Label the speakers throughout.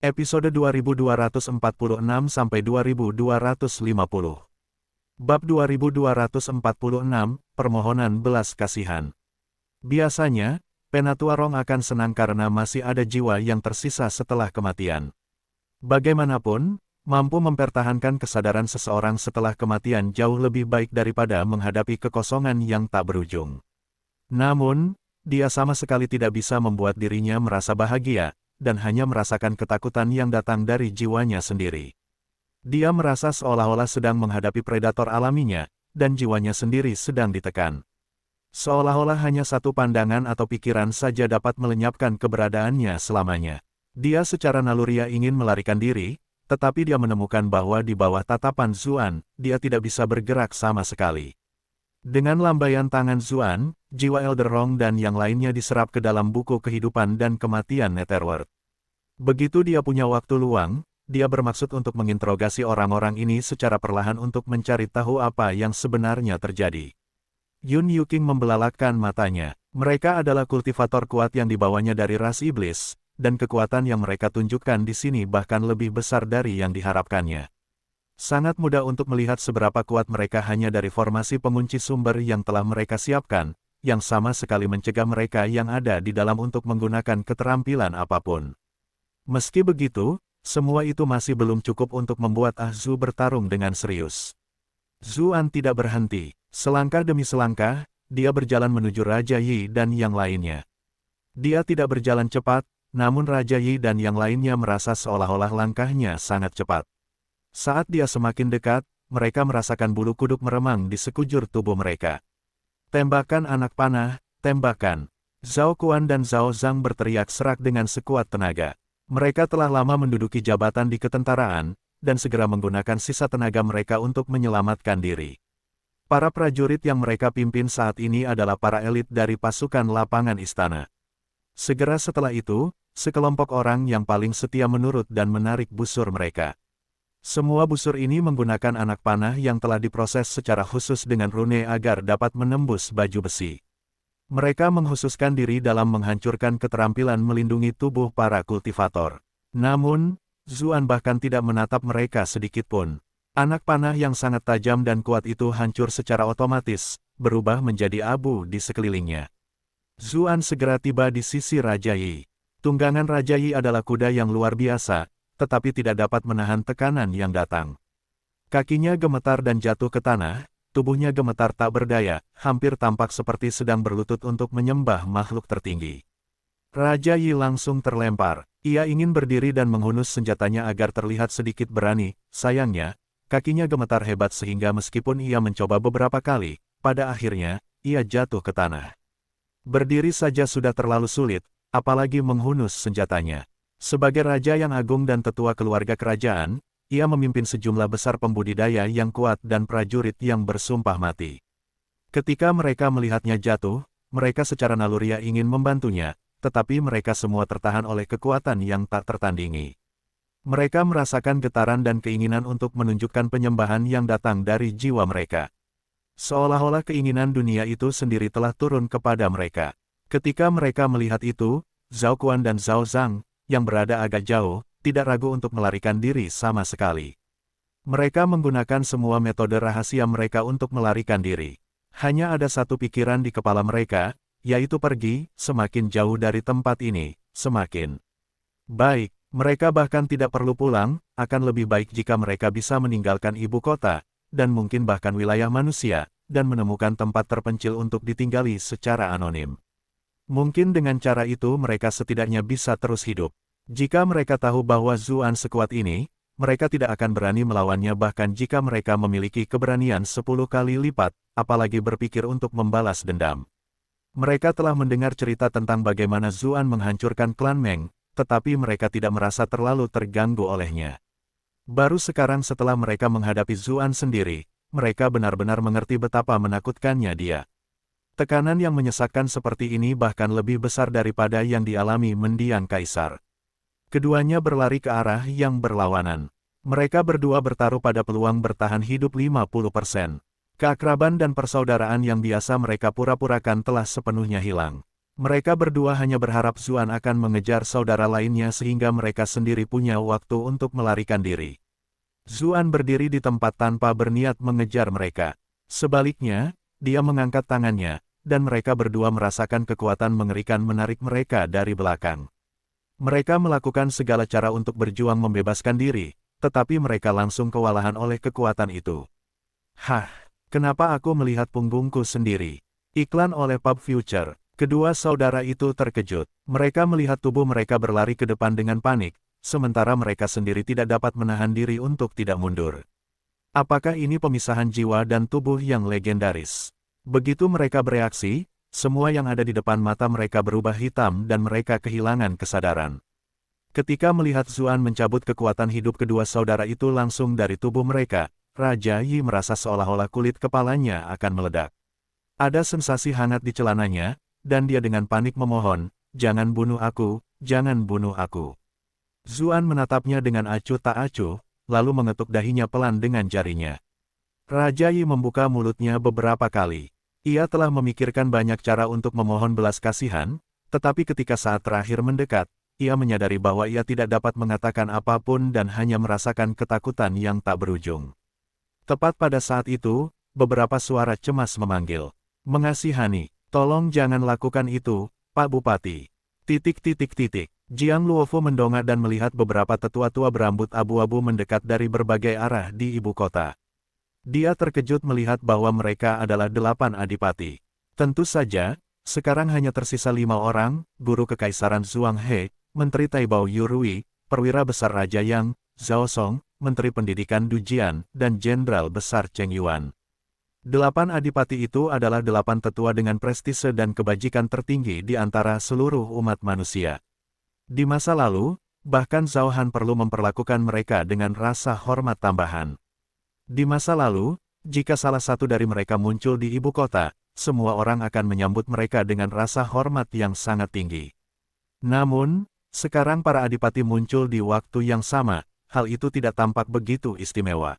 Speaker 1: Episode 2246-2250. Bab 2246, Permohonan Belas Kasihan. Biasanya, Penatuarong akan senang karena masih ada jiwa yang tersisa setelah kematian. Bagaimanapun, mampu mempertahankan kesadaran seseorang setelah kematian jauh lebih baik daripada menghadapi kekosongan yang tak berujung. Namun, dia sama sekali tidak bisa membuat dirinya merasa bahagia, dan hanya merasakan ketakutan yang datang dari jiwanya sendiri. Dia merasa seolah-olah sedang menghadapi predator alaminya, dan jiwanya sendiri sedang ditekan. Seolah-olah hanya satu pandangan atau pikiran saja dapat melenyapkan keberadaannya selamanya. Dia secara naluriah ingin melarikan diri, tetapi dia menemukan bahwa di bawah tatapan Zuan, dia tidak bisa bergerak sama sekali. Dengan lambaian tangan Zuan, jiwa Elderong dan yang lainnya diserap ke dalam buku kehidupan dan kematian Netherworld. Begitu dia punya waktu luang, dia bermaksud untuk menginterogasi orang-orang ini secara perlahan untuk mencari tahu apa yang sebenarnya terjadi. Yun Yuking membelalakkan matanya. Mereka adalah kultivator kuat yang dibawanya dari ras iblis, dan kekuatan yang mereka tunjukkan di sini bahkan lebih besar dari yang diharapkannya. Sangat mudah untuk melihat seberapa kuat mereka hanya dari formasi pengunci sumber yang telah mereka siapkan, yang sama sekali mencegah mereka yang ada di dalam untuk menggunakan keterampilan apapun. Meski begitu, semua itu masih belum cukup untuk membuat Zhu bertarung dengan serius. Zuan tidak berhenti. Selangkah demi selangkah, dia berjalan menuju Raja Yi dan yang lainnya. Dia tidak berjalan cepat, namun Raja Yi dan yang lainnya merasa seolah-olah langkahnya sangat cepat. Saat dia semakin dekat, mereka merasakan bulu kuduk meremang di sekujur tubuh mereka. Tembakan anak panah, tembakan. Zhao Kuan dan Zhao Zhang berteriak serak dengan sekuat tenaga. Mereka telah lama menduduki jabatan di ketentaraan, dan segera menggunakan sisa tenaga mereka untuk menyelamatkan diri. Para prajurit yang mereka pimpin saat ini adalah para elit dari pasukan lapangan istana. Segera setelah itu, sekelompok orang yang paling setia menurut dan menarik busur mereka. Semua busur ini menggunakan anak panah yang telah diproses secara khusus dengan rune agar dapat menembus baju besi. Mereka menghususkan diri dalam menghancurkan keterampilan melindungi tubuh para kultivator. Namun, Zuan bahkan tidak menatap mereka sedikit pun. Anak panah yang sangat tajam dan kuat itu hancur secara otomatis, berubah menjadi abu di sekelilingnya. Zuan segera tiba di sisi Raja Yi. Tunggangan Raja Yi adalah kuda yang luar biasa, tetapi tidak dapat menahan tekanan yang datang. Kakinya gemetar dan jatuh ke tanah, tubuhnya gemetar tak berdaya, hampir tampak seperti sedang berlutut untuk menyembah makhluk tertinggi. Raja Yi langsung terlempar. Ia ingin berdiri dan menghunus senjatanya agar terlihat sedikit berani. Sayangnya, kakinya gemetar hebat sehingga meskipun ia mencoba beberapa kali, pada akhirnya, ia jatuh ke tanah. Berdiri saja sudah terlalu sulit, apalagi menghunus senjatanya. Sebagai raja yang agung dan tetua keluarga kerajaan, ia memimpin sejumlah besar pembudidaya yang kuat dan prajurit yang bersumpah mati. Ketika mereka melihatnya jatuh, mereka secara naluriah ingin membantunya, tetapi mereka semua tertahan oleh kekuatan yang tak tertandingi. Mereka merasakan getaran dan keinginan untuk menunjukkan penyembahan yang datang dari jiwa mereka. Seolah-olah keinginan dunia itu sendiri telah turun kepada mereka. Ketika mereka melihat itu, Zhao Kuan dan Zhao Zhang, yang berada agak jauh, tidak ragu untuk melarikan diri sama sekali. Mereka menggunakan semua metode rahasia mereka untuk melarikan diri. Hanya ada satu pikiran di kepala mereka, yaitu pergi, semakin jauh dari tempat ini, semakin baik. Mereka bahkan tidak perlu pulang, akan lebih baik jika mereka bisa meninggalkan ibu kota, dan mungkin bahkan wilayah manusia, dan menemukan tempat terpencil untuk ditinggali secara anonim. Mungkin dengan cara itu mereka setidaknya bisa terus hidup. Jika mereka tahu bahwa Zuan sekuat ini, mereka tidak akan berani melawannya bahkan jika mereka memiliki keberanian 10 kali lipat, apalagi berpikir untuk membalas dendam. Mereka telah mendengar cerita tentang bagaimana Zuan menghancurkan klan Meng, tetapi mereka tidak merasa terlalu terganggu olehnya. Baru sekarang setelah mereka menghadapi Zuan sendiri, mereka benar-benar mengerti betapa menakutkannya dia. Tekanan yang menyesakkan seperti ini bahkan lebih besar daripada yang dialami mendiang kaisar. Keduanya berlari ke arah yang berlawanan. Mereka berdua bertaruh pada peluang bertahan hidup 50%. Keakraban dan persaudaraan yang biasa mereka pura-purakan telah sepenuhnya hilang. Mereka berdua hanya berharap Zuan akan mengejar saudara lainnya sehingga mereka sendiri punya waktu untuk melarikan diri. Zuan berdiri di tempat tanpa berniat mengejar mereka. Sebaliknya, dia mengangkat tangannya, dan mereka berdua merasakan kekuatan mengerikan menarik mereka dari belakang. Mereka melakukan segala cara untuk berjuang membebaskan diri, tetapi mereka langsung kewalahan oleh kekuatan itu. Hah, kenapa aku melihat punggungku sendiri? Iklan oleh Pub Future. Kedua saudara itu terkejut. Mereka melihat tubuh mereka berlari ke depan dengan panik, sementara mereka sendiri tidak dapat menahan diri untuk tidak mundur. Apakah ini pemisahan jiwa dan tubuh yang legendaris? Begitu mereka bereaksi, semua yang ada di depan mata mereka berubah hitam dan mereka kehilangan kesadaran. Ketika melihat Zuan mencabut kekuatan hidup kedua saudara itu langsung dari tubuh mereka, Raja Yi merasa seolah-olah kulit kepalanya akan meledak. Ada sensasi hangat di celananya, dan dia dengan panik memohon, "Jangan bunuh aku, jangan bunuh aku." Zuan menatapnya dengan acuh tak acuh, lalu mengetuk dahinya pelan dengan jarinya. Raja Yi membuka mulutnya beberapa kali. Ia telah memikirkan banyak cara untuk memohon belas kasihan, tetapi ketika saat terakhir mendekat, ia menyadari bahwa ia tidak dapat mengatakan apapun dan hanya merasakan ketakutan yang tak berujung. Tepat pada saat itu, beberapa suara cemas memanggil, "Mengasihani, tolong jangan lakukan itu, Pak Bupati." Jiang Luofu mendongak dan melihat beberapa tetua-tua berambut abu-abu mendekat dari berbagai arah di ibu kota. Dia terkejut melihat bahwa mereka adalah 8 adipati. Tentu saja, sekarang hanya tersisa 5 orang, guru kekaisaran Zhuang He, Menteri Taibao Yurui, perwira besar Raja Yang, Zhao Song, Menteri Pendidikan Du Jian, dan Jenderal Besar Cheng Yuan. 8 adipati itu adalah 8 tetua dengan prestise dan kebajikan tertinggi di antara seluruh umat manusia. Di masa lalu, bahkan Zhao Han perlu memperlakukan mereka dengan rasa hormat tambahan. Di masa lalu, jika salah satu dari mereka muncul di ibu kota, semua orang akan menyambut mereka dengan rasa hormat yang sangat tinggi. Namun, sekarang para adipati muncul di waktu yang sama, hal itu tidak tampak begitu istimewa.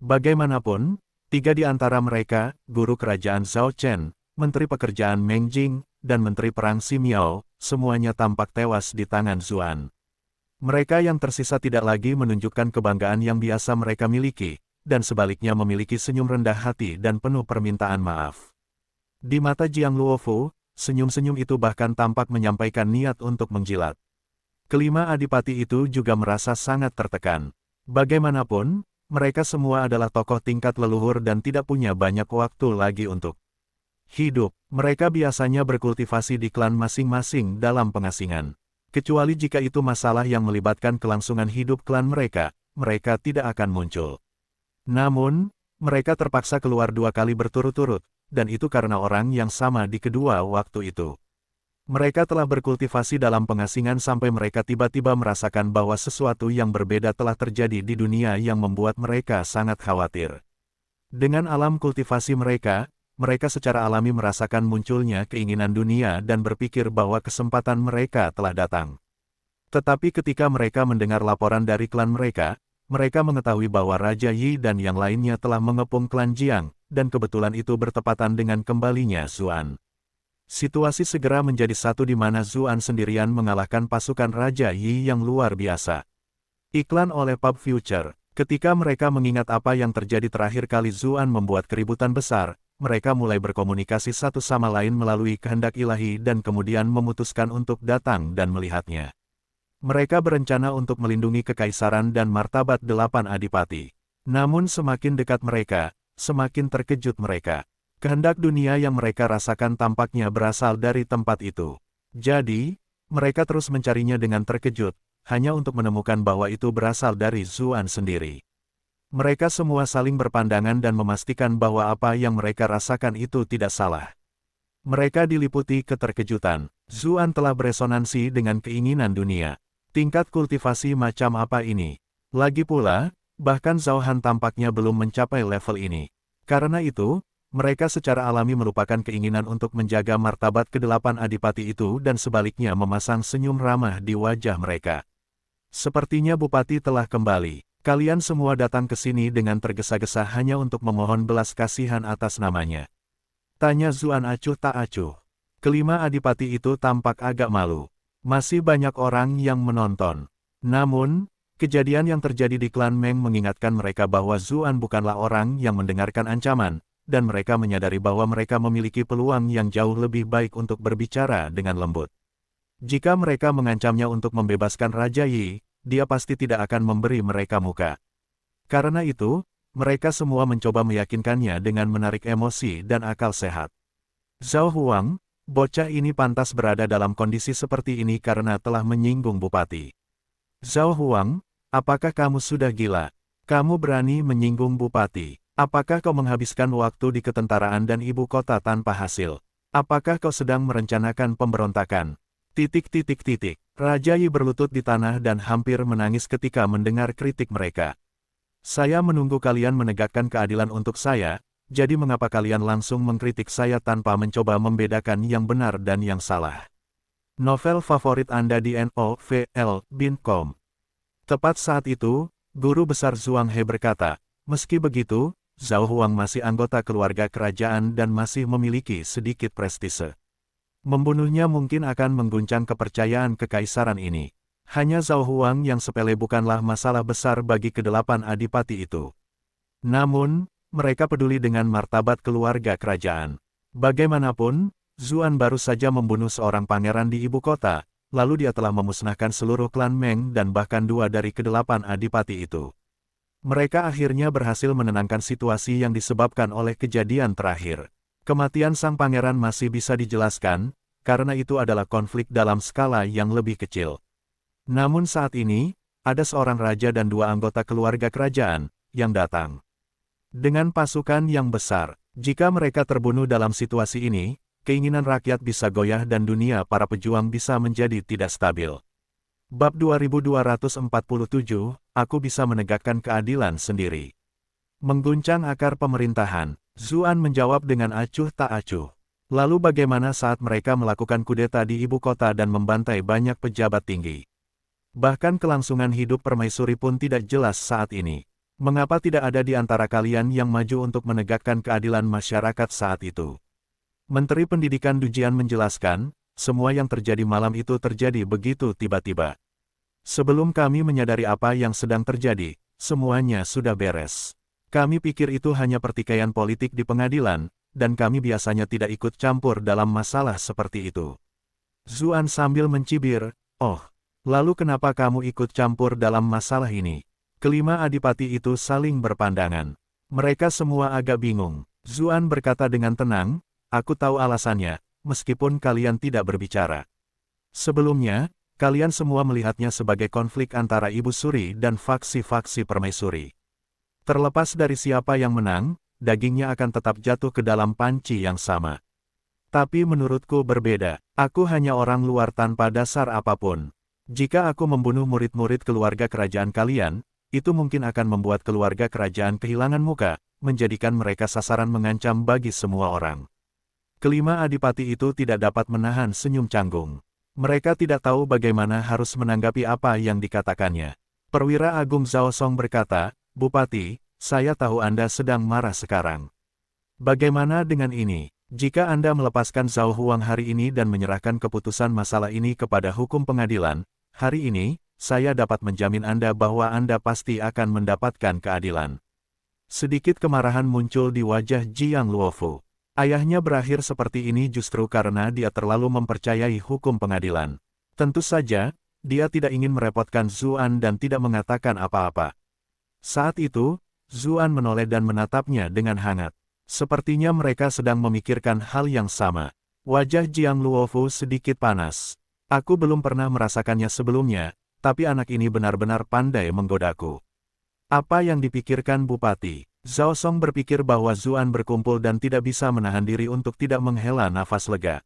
Speaker 1: Bagaimanapun, 3 di antara mereka, guru kerajaan Zhao Chen, Menteri Pekerjaan Meng Jing, dan Menteri Perang Xi Miao, semuanya tampak tewas di tangan Zuan. Mereka yang tersisa tidak lagi menunjukkan kebanggaan yang biasa mereka miliki, dan sebaliknya memiliki senyum rendah hati dan penuh permintaan maaf. Di mata Jiang Luofu, senyum-senyum itu bahkan tampak menyampaikan niat untuk menjilat. Kelima adipati itu juga merasa sangat tertekan. Bagaimanapun, mereka semua adalah tokoh tingkat leluhur dan tidak punya banyak waktu lagi untuk hidup. Mereka biasanya berkultivasi di klan masing-masing dalam pengasingan. Kecuali jika itu masalah yang melibatkan kelangsungan hidup klan mereka, mereka tidak akan muncul. Namun, mereka terpaksa keluar 2 kali berturut-turut, dan itu karena orang yang sama di kedua waktu itu. Mereka telah berkultivasi dalam pengasingan sampai mereka tiba-tiba merasakan bahwa sesuatu yang berbeda telah terjadi di dunia yang membuat mereka sangat khawatir. Dengan alam kultivasi mereka, mereka secara alami merasakan munculnya keinginan dunia dan berpikir bahwa kesempatan mereka telah datang. Tetapi ketika mereka mendengar laporan dari klan mereka, mereka mengetahui bahwa Raja Yi dan yang lainnya telah mengepung klan Jiang, dan kebetulan itu bertepatan dengan kembalinya Zuan. Situasi segera menjadi satu di mana Zuan sendirian mengalahkan pasukan Raja Yi yang luar biasa. Iklan oleh Pub Future. Ketika mereka mengingat apa yang terjadi terakhir kali Zuan membuat keributan besar, mereka mulai berkomunikasi satu sama lain melalui kehendak ilahi dan kemudian memutuskan untuk datang dan melihatnya. Mereka berencana untuk melindungi kekaisaran dan martabat 8 adipati. Namun semakin dekat mereka, semakin terkejut mereka. Kehendak dunia yang mereka rasakan tampaknya berasal dari tempat itu. Jadi, mereka terus mencarinya dengan terkejut, hanya untuk menemukan bahwa itu berasal dari Zuan sendiri. Mereka semua saling berpandangan dan memastikan bahwa apa yang mereka rasakan itu tidak salah. Mereka diliputi keterkejutan. Zuan telah beresonansi dengan keinginan dunia. Tingkat kultivasi macam apa ini? Lagi pula, bahkan Zhao Han tampaknya belum mencapai level ini. Karena itu, mereka secara alami melupakan keinginan untuk menjaga martabat ke-8 adipati itu dan sebaliknya memasang senyum ramah di wajah mereka. Sepertinya Bupati telah kembali. Kalian semua datang ke sini dengan tergesa-gesa hanya untuk memohon belas kasihan atas namanya. Tanya Zuan acuh tak acuh. Kelima adipati itu tampak agak malu. Masih banyak orang yang menonton. Namun, kejadian yang terjadi di klan Meng mengingatkan mereka bahwa Zuan bukanlah orang yang mendengarkan ancaman, dan mereka menyadari bahwa mereka memiliki peluang yang jauh lebih baik untuk berbicara dengan lembut. Jika mereka mengancamnya untuk membebaskan Raja Yi, dia pasti tidak akan memberi mereka muka. Karena itu, mereka semua mencoba meyakinkannya dengan menarik emosi dan akal sehat. Zhao Huang, bocah ini pantas berada dalam kondisi seperti ini karena telah menyinggung Bupati. Zhao Huang, apakah kamu sudah gila? Kamu berani menyinggung Bupati. Apakah kau menghabiskan waktu di ketentaraan dan ibu kota tanpa hasil? Apakah kau sedang merencanakan pemberontakan? Raja Yi berlutut di tanah dan hampir menangis ketika mendengar kritik mereka. Saya menunggu kalian menegakkan keadilan untuk saya, jadi mengapa kalian langsung mengkritik saya tanpa mencoba membedakan yang benar dan yang salah? Novel favorit Anda di novel.com. Tepat saat itu, Guru Besar Zhuang He berkata, meski begitu, Zhao Huang masih anggota keluarga kerajaan dan masih memiliki sedikit prestise. Membunuhnya mungkin akan mengguncang kepercayaan kekaisaran ini. Hanya Zhao Huang yang sepele bukanlah masalah besar bagi kedelapan adipati itu. Namun, mereka peduli dengan martabat keluarga kerajaan. Bagaimanapun, Zuan baru saja membunuh seorang pangeran di ibu kota, lalu dia telah memusnahkan seluruh klan Meng dan bahkan 2 dari kedelapan adipati itu. Mereka akhirnya berhasil menenangkan situasi yang disebabkan oleh kejadian terakhir. Kematian sang pangeran masih bisa dijelaskan, karena itu adalah konflik dalam skala yang lebih kecil. Namun saat ini, ada seorang raja dan 2 anggota keluarga kerajaan, yang datang. Dengan pasukan yang besar, jika mereka terbunuh dalam situasi ini, keinginan rakyat bisa goyah dan dunia para pejuang bisa menjadi tidak stabil. Bab 2247, aku bisa menegakkan keadilan sendiri. Mengguncang akar pemerintahan, Zuan menjawab dengan acuh tak acuh. Lalu bagaimana saat mereka melakukan kudeta di ibu kota dan membantai banyak pejabat tinggi? Bahkan kelangsungan hidup permaisuri pun tidak jelas saat ini. Mengapa tidak ada di antara kalian yang maju untuk menegakkan keadilan masyarakat saat itu? Menteri Pendidikan Dujian menjelaskan, semua yang terjadi malam itu terjadi begitu tiba-tiba. Sebelum kami menyadari apa yang sedang terjadi, semuanya sudah beres. Kami pikir itu hanya pertikaian politik di pengadilan, dan kami biasanya tidak ikut campur dalam masalah seperti itu. Zuan sambil mencibir, oh, lalu kenapa kamu ikut campur dalam masalah ini? Kelima adipati itu saling berpandangan. Mereka semua agak bingung. Zuan berkata dengan tenang, aku tahu alasannya, meskipun kalian tidak berbicara. Sebelumnya, kalian semua melihatnya sebagai konflik antara Ibu Suri dan faksi-faksi permaisuri. Terlepas dari siapa yang menang, dagingnya akan tetap jatuh ke dalam panci yang sama. Tapi menurutku berbeda, aku hanya orang luar tanpa dasar apapun. Jika aku membunuh murid-murid keluarga kerajaan kalian, itu mungkin akan membuat keluarga kerajaan kehilangan muka, menjadikan mereka sasaran mengancam bagi semua orang. Kelima adipati itu tidak dapat menahan senyum canggung. Mereka tidak tahu bagaimana harus menanggapi apa yang dikatakannya. Perwira Agung Zhao Song berkata, Bupati, saya tahu Anda sedang marah sekarang. Bagaimana dengan ini? Jika Anda melepaskan Zhao Huang hari ini dan menyerahkan keputusan masalah ini kepada hukum pengadilan, hari ini, saya dapat menjamin Anda bahwa Anda pasti akan mendapatkan keadilan. Sedikit kemarahan muncul di wajah Jiang Luofu. Ayahnya berakhir seperti ini justru karena dia terlalu mempercayai hukum pengadilan. Tentu saja, dia tidak ingin merepotkan Zuan dan tidak mengatakan apa-apa. Saat itu, Zuan menoleh dan menatapnya dengan hangat. Sepertinya mereka sedang memikirkan hal yang sama. Wajah Jiang Luofu sedikit panas. Aku belum pernah merasakannya sebelumnya, tapi anak ini benar-benar pandai menggodaku. Apa yang dipikirkan Bupati? Zhao Song berpikir bahwa Zuan berkumpul dan tidak bisa menahan diri untuk tidak menghela nafas lega.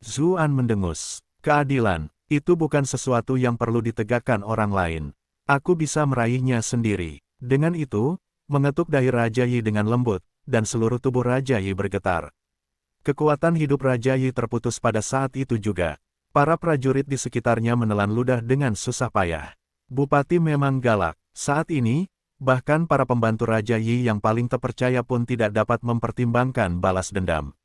Speaker 1: Zuan mendengus. Keadilan, itu bukan sesuatu yang perlu ditegakkan orang lain. Aku bisa meraihnya sendiri. Dengan itu, mengetuk dahi Raja Yi dengan lembut, dan seluruh tubuh Raja Yi bergetar. Kekuatan hidup Raja Yi terputus pada saat itu juga. Para prajurit di sekitarnya menelan ludah dengan susah payah. Bupati memang galak. Saat ini, bahkan para pembantu Raja Yi yang paling terpercaya pun tidak dapat mempertimbangkan balas dendam.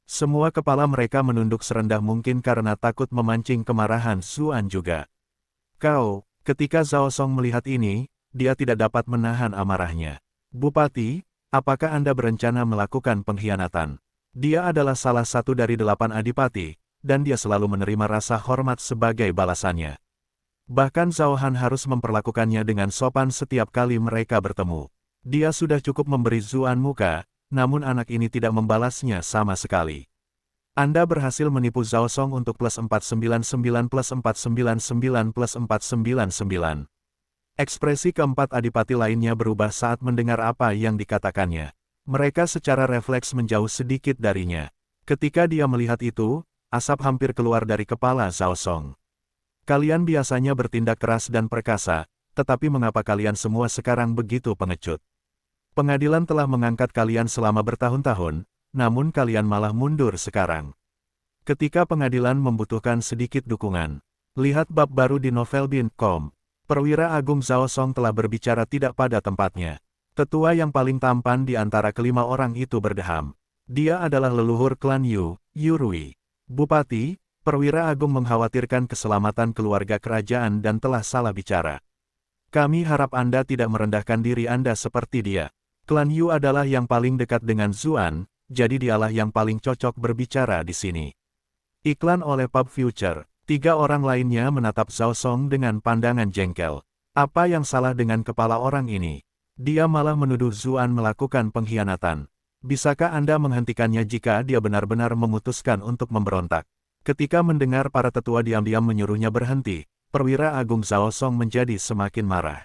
Speaker 1: Semua kepala mereka menunduk serendah mungkin karena takut memancing kemarahan Zuan juga. Ketika Zhao Song melihat ini, dia tidak dapat menahan amarahnya. Bupati, apakah Anda berencana melakukan pengkhianatan? Dia adalah salah satu dari 8 adipati, dan dia selalu menerima rasa hormat sebagai balasannya. Bahkan Zhao Han harus memperlakukannya dengan sopan setiap kali mereka bertemu. Dia sudah cukup memberi Zuan muka, namun anak ini tidak membalasnya sama sekali. Anda berhasil menipu Zhao Song untuk plus 499 plus 499 plus 499. Ekspresi keempat adipati lainnya berubah saat mendengar apa yang dikatakannya. Mereka secara refleks menjauh sedikit darinya. Ketika dia melihat itu, asap hampir keluar dari kepala Zhao Song. Kalian biasanya bertindak keras dan perkasa, tetapi mengapa kalian semua sekarang begitu pengecut? Pengadilan telah mengangkat kalian selama bertahun-tahun, namun kalian malah mundur sekarang. Ketika pengadilan membutuhkan sedikit dukungan, lihat bab baru di novel.com. Perwira Agung Zhao Song telah berbicara tidak pada tempatnya. Tetua yang paling tampan di antara kelima orang itu berdeham. Dia adalah leluhur klan Yu, Yurui. Bupati, Perwira Agung mengkhawatirkan keselamatan keluarga kerajaan dan telah salah bicara. Kami harap Anda tidak merendahkan diri Anda seperti dia. Klan Yu adalah yang paling dekat dengan Zuan, jadi dialah yang paling cocok berbicara di sini. Iklan oleh Pub Future. 3 orang lainnya menatap Zhao Song dengan pandangan jengkel. Apa yang salah dengan kepala orang ini? Dia malah menuduh Zuan melakukan pengkhianatan. Bisakah Anda menghentikannya jika dia benar-benar memutuskan untuk memberontak? Ketika mendengar para tetua diam-diam menyuruhnya berhenti, Perwira Agung Zhao Song menjadi semakin marah.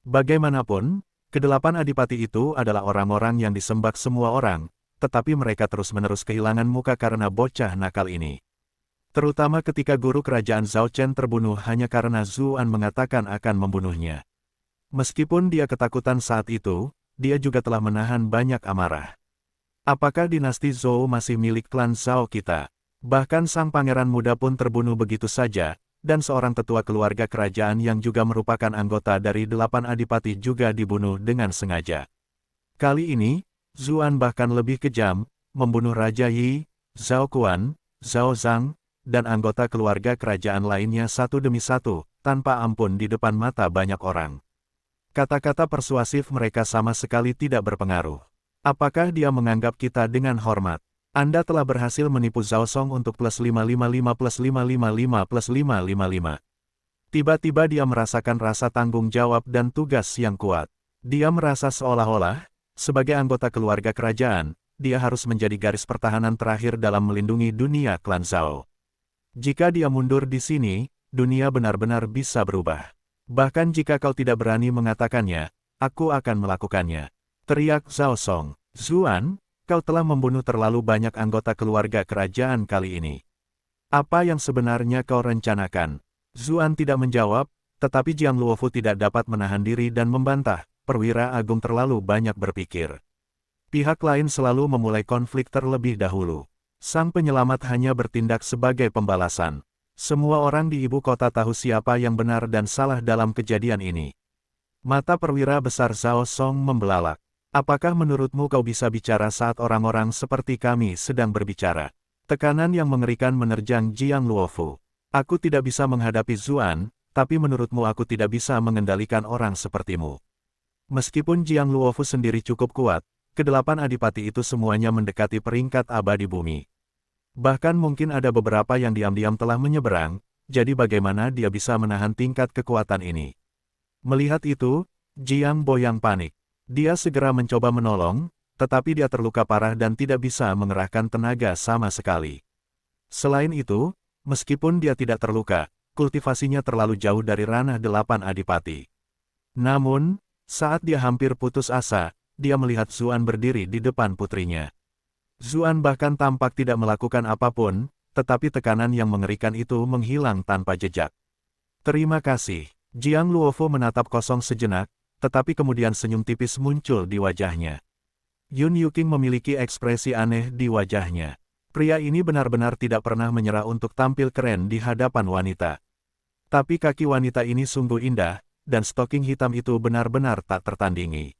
Speaker 1: Bagaimanapun, ke-8 adipati itu adalah orang-orang yang disembah semua orang, tetapi mereka terus-menerus kehilangan muka karena bocah nakal ini. Terutama ketika guru kerajaan Zhao Chen terbunuh hanya karena Zuan mengatakan akan membunuhnya. Meskipun dia ketakutan saat itu, dia juga telah menahan banyak amarah. Apakah dinasti Zhou masih milik klan Zhao kita? Bahkan sang pangeran muda pun terbunuh begitu saja, dan seorang tetua keluarga kerajaan yang juga merupakan anggota dari 8 adipati juga dibunuh dengan sengaja. Kali ini, Zuan bahkan lebih kejam, membunuh Raja Yi, Zhao Kuan, Zhao Zhang, dan anggota keluarga kerajaan lainnya satu demi satu, tanpa ampun di depan mata banyak orang. Kata-kata persuasif mereka sama sekali tidak berpengaruh. Apakah dia menganggap kita dengan hormat? Anda telah berhasil menipu Zhao Song untuk plus 555 plus 555 plus 555. Tiba-tiba dia merasakan rasa tanggung jawab dan tugas yang kuat. Dia merasa seolah-olah, sebagai anggota keluarga kerajaan, dia harus menjadi garis pertahanan terakhir dalam melindungi dunia klan Zhao. Jika dia mundur di sini, dunia benar-benar bisa berubah. Bahkan jika kau tidak berani mengatakannya, aku akan melakukannya. Teriak Zhao Song. Zuan, kau telah membunuh terlalu banyak anggota keluarga kerajaan kali ini. Apa yang sebenarnya kau rencanakan? Zuan tidak menjawab, tetapi Jiang Luofu tidak dapat menahan diri dan membantah, Perwira Agung terlalu banyak berpikir. Pihak lain selalu memulai konflik terlebih dahulu. Sang penyelamat hanya bertindak sebagai pembalasan. Semua orang di ibu kota tahu siapa yang benar dan salah dalam kejadian ini. Mata perwira besar Zhao Song membelalak. Apakah menurutmu kau bisa bicara saat orang-orang seperti kami sedang berbicara? Tekanan yang mengerikan menerjang Jiang Luofu. Aku tidak bisa menghadapi Zuan, tapi menurutmu aku tidak bisa mengendalikan orang sepertimu. Meskipun Jiang Luofu sendiri cukup kuat, ke-8 adipati itu semuanya mendekati peringkat abadi bumi. Bahkan mungkin ada beberapa yang diam-diam telah menyeberang, jadi bagaimana dia bisa menahan tingkat kekuatan ini? Melihat itu, Jiang Boyang panik. Dia segera mencoba menolong, tetapi dia terluka parah dan tidak bisa mengerahkan tenaga sama sekali. Selain itu, meskipun dia tidak terluka, kultivasinya terlalu jauh dari ranah 8 adipati. Namun, saat dia hampir putus asa, dia melihat Zuan berdiri di depan putrinya. Zuan bahkan tampak tidak melakukan apapun, tetapi tekanan yang mengerikan itu menghilang tanpa jejak. Terima kasih. Jiang Luofu menatap kosong sejenak, tetapi kemudian senyum tipis muncul di wajahnya. Yun Yuking memiliki ekspresi aneh di wajahnya. Pria ini benar-benar tidak pernah menyerah untuk tampil keren di hadapan wanita. Tapi kaki wanita ini sungguh indah, dan stoking hitam itu benar-benar tak tertandingi.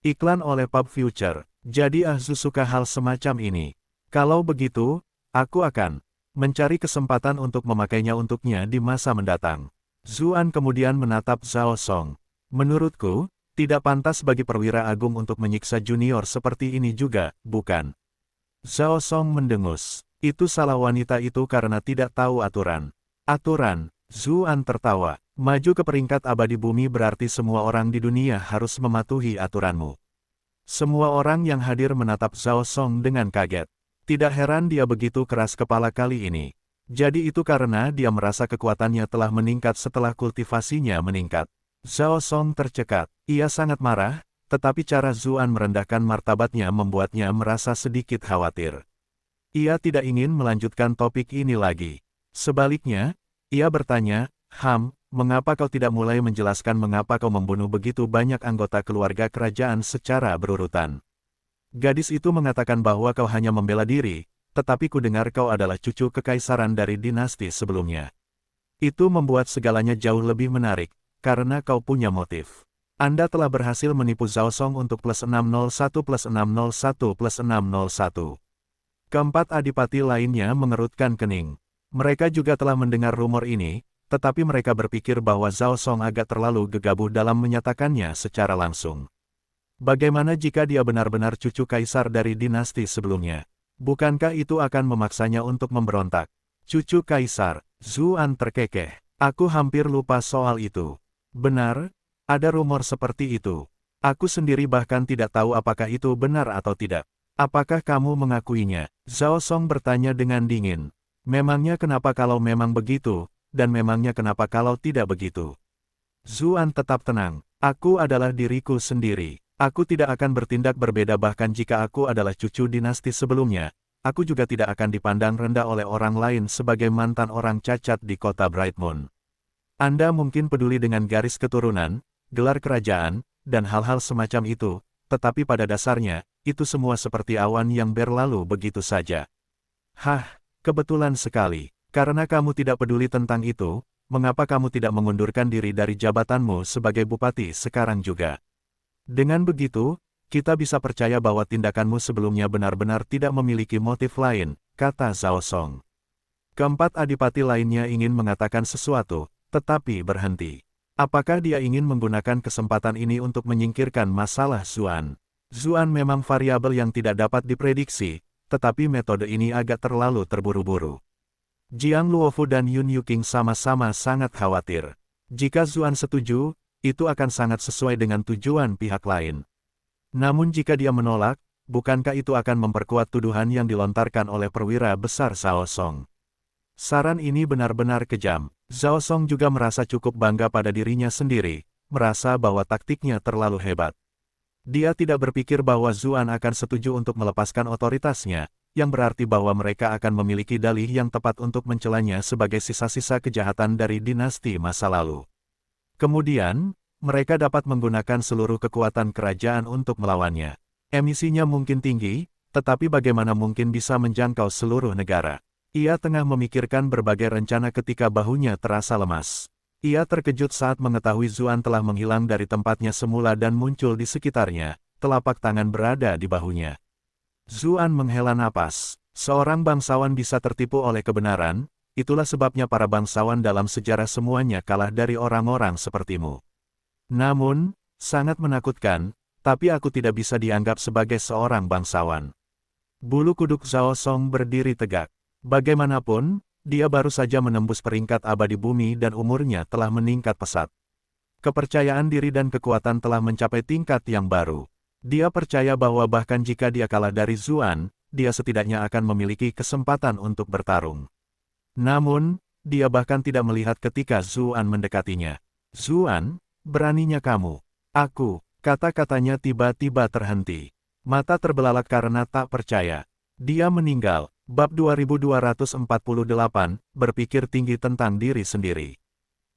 Speaker 1: Iklan oleh Pub Future. Jadi Ahzu suka hal semacam ini. Kalau begitu, aku akan mencari kesempatan untuk memakainya untuknya di masa mendatang. Zuan kemudian menatap Zhao Song. Menurutku, tidak pantas bagi perwira agung untuk menyiksa junior seperti ini juga, bukan? Zhao Song mendengus. Itu salah wanita itu karena tidak tahu aturan. Aturan, Zuan tertawa. Maju ke peringkat abadi bumi berarti semua orang di dunia harus mematuhi aturanmu. Semua orang yang hadir menatap Zhao Song dengan kaget. Tidak heran dia begitu keras kepala kali ini. Jadi itu karena dia merasa kekuatannya telah meningkat setelah kultivasinya meningkat. Zhao Song tercekat. Ia sangat marah, tetapi cara Zuan merendahkan martabatnya membuatnya merasa sedikit khawatir. Ia tidak ingin melanjutkan topik ini lagi. Sebaliknya, ia bertanya, mengapa kau tidak mulai menjelaskan mengapa kau membunuh begitu banyak anggota keluarga kerajaan secara berurutan? Gadis itu mengatakan bahwa kau hanya membela diri, tetapi ku dengar kau adalah cucu kekaisaran dari dinasti sebelumnya. Itu membuat segalanya jauh lebih menarik, karena kau punya motif. Anda telah berhasil menipu Zhao Song untuk +601 +601 +601. Keempat adipati lainnya mengerutkan kening. Mereka juga telah mendengar rumor ini, tetapi mereka berpikir bahwa Zhao Song agak terlalu gegabah dalam menyatakannya secara langsung. Bagaimana jika dia benar-benar cucu kaisar dari dinasti sebelumnya? Bukankah itu akan memaksanya untuk memberontak? Cucu kaisar, Zuan terkekeh. Aku hampir lupa soal itu. Benar, ada rumor seperti itu. Aku sendiri bahkan tidak tahu apakah itu benar atau tidak. Apakah kamu mengakuinya? Zhao Song bertanya dengan dingin. Memangnya kenapa kalau memang begitu? Dan memangnya kenapa kalau tidak begitu? Zuan tetap tenang. Aku adalah diriku sendiri. Aku tidak akan bertindak berbeda bahkan jika aku adalah cucu dinasti sebelumnya. Aku juga tidak akan dipandang rendah oleh orang lain sebagai mantan orang cacat di kota Bright Moon. Anda mungkin peduli dengan garis keturunan, gelar kerajaan, dan hal-hal semacam itu, tetapi pada dasarnya, itu semua seperti awan yang berlalu begitu saja. Kebetulan sekali. Karena kamu tidak peduli tentang itu, mengapa kamu tidak mengundurkan diri dari jabatanmu sebagai bupati sekarang juga? Dengan begitu, kita bisa percaya bahwa tindakanmu sebelumnya benar-benar tidak memiliki motif lain, kata Zhao Song. Keempat adipati lainnya ingin mengatakan sesuatu, tetapi berhenti. Apakah dia ingin menggunakan kesempatan ini untuk menyingkirkan masalah Zuan? Zuan memang variabel yang tidak dapat diprediksi, tetapi metode ini agak terlalu terburu-buru. Jiang Luofu dan Yun Yuqing sama-sama sangat khawatir. Jika Zuan setuju, itu akan sangat sesuai dengan tujuan pihak lain. Namun jika dia menolak, bukankah itu akan memperkuat tuduhan yang dilontarkan oleh perwira besar Zhao Song? Saran ini benar-benar kejam. Zhao Song juga merasa cukup bangga pada dirinya sendiri, merasa bahwa taktiknya terlalu hebat. Dia tidak berpikir bahwa Zuan akan setuju untuk melepaskan otoritasnya, yang berarti bahwa mereka akan memiliki dalih yang tepat untuk mencelanya sebagai sisa-sisa kejahatan dari dinasti masa lalu. Kemudian, mereka dapat menggunakan seluruh kekuatan kerajaan untuk melawannya. Emisinya mungkin tinggi, tetapi bagaimana mungkin bisa menjangkau seluruh negara? Ia tengah memikirkan berbagai rencana ketika bahunya terasa lemas. Ia terkejut saat mengetahui Zuan telah menghilang dari tempatnya semula dan muncul di sekitarnya, telapak tangan berada di bahunya. Zuan menghela napas. Seorang bangsawan bisa tertipu oleh kebenaran, itulah sebabnya para bangsawan dalam sejarah semuanya kalah dari orang-orang sepertimu. Namun, sangat menakutkan, tapi aku tidak bisa dianggap sebagai seorang bangsawan. Bulu kuduk Zhao Song berdiri tegak. Bagaimanapun, dia baru saja menembus peringkat abadi bumi dan umurnya telah meningkat pesat. Kepercayaan diri dan kekuatan telah mencapai tingkat yang baru. Dia percaya bahwa bahkan jika dia kalah dari Zuan, dia setidaknya akan memiliki kesempatan untuk bertarung. Namun, dia bahkan tidak melihat ketika Zuan mendekatinya. Zuan, beraninya kamu. Aku, kata-katanya tiba-tiba terhenti. Mata terbelalak karena tak percaya. Dia meninggal. Bab 2248, berpikir tinggi tentang diri sendiri.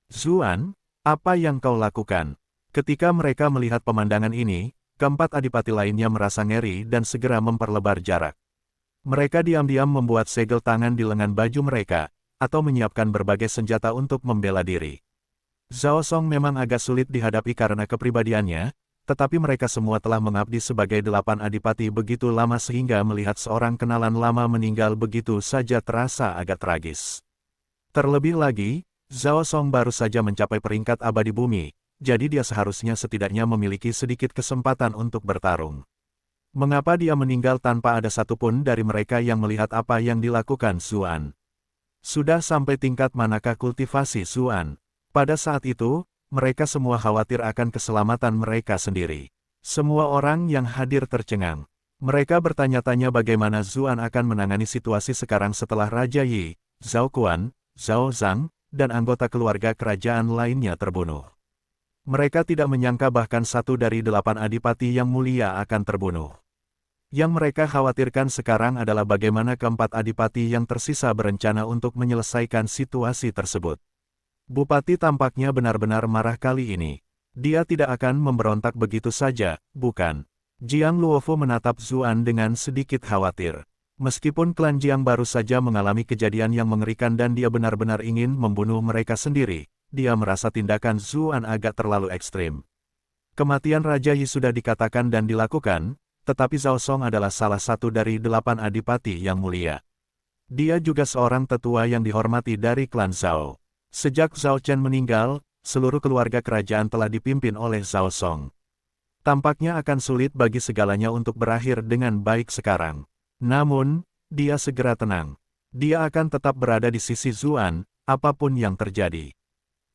Speaker 1: Zuan, apa yang kau lakukan? Ketika mereka melihat pemandangan ini, keempat adipati lainnya merasa ngeri dan segera memperlebar jarak. Mereka diam-diam membuat segel tangan di lengan baju mereka, atau menyiapkan berbagai senjata untuk membela diri. Zhao Song memang agak sulit dihadapi karena kepribadiannya, tetapi mereka semua telah mengabdi sebagai 8 adipati begitu lama sehingga melihat seorang kenalan lama meninggal begitu saja terasa agak tragis. Terlebih lagi, Zhao Song baru saja mencapai peringkat abadi bumi, jadi dia seharusnya setidaknya memiliki sedikit kesempatan untuk bertarung. Mengapa dia meninggal tanpa ada satupun dari mereka yang melihat apa yang dilakukan Zuan? Sudah sampai tingkat manakah kultivasi Zuan? Pada saat itu, mereka semua khawatir akan keselamatan mereka sendiri. Semua orang yang hadir tercengang. Mereka bertanya-tanya bagaimana Zuan akan menangani situasi sekarang setelah Raja Yi, Zhao Kuan, Zhao Zhang, dan anggota keluarga kerajaan lainnya terbunuh. Mereka tidak menyangka bahkan satu dari 8 adipati yang mulia akan terbunuh. Yang mereka khawatirkan sekarang adalah bagaimana keempat adipati yang tersisa berencana untuk menyelesaikan situasi tersebut. Bupati tampaknya benar-benar marah kali ini. Dia tidak akan memberontak begitu saja, bukan? Jiang Luofu menatap Zuan dengan sedikit khawatir. Meskipun klan Jiang baru saja mengalami kejadian yang mengerikan dan dia benar-benar ingin membunuh mereka sendiri, dia merasa tindakan Zuan agak terlalu ekstrim. Kematian Raja Yi sudah dikatakan dan dilakukan, tetapi Zhao Song adalah salah satu dari 8 adipati yang mulia. Dia juga seorang tetua yang dihormati dari klan Zhao. Sejak Zhao Chen meninggal, seluruh keluarga kerajaan telah dipimpin oleh Zhao Song. Tampaknya akan sulit bagi segalanya untuk berakhir dengan baik sekarang. Namun, dia segera tenang. Dia akan tetap berada di sisi Zuan, apapun yang terjadi.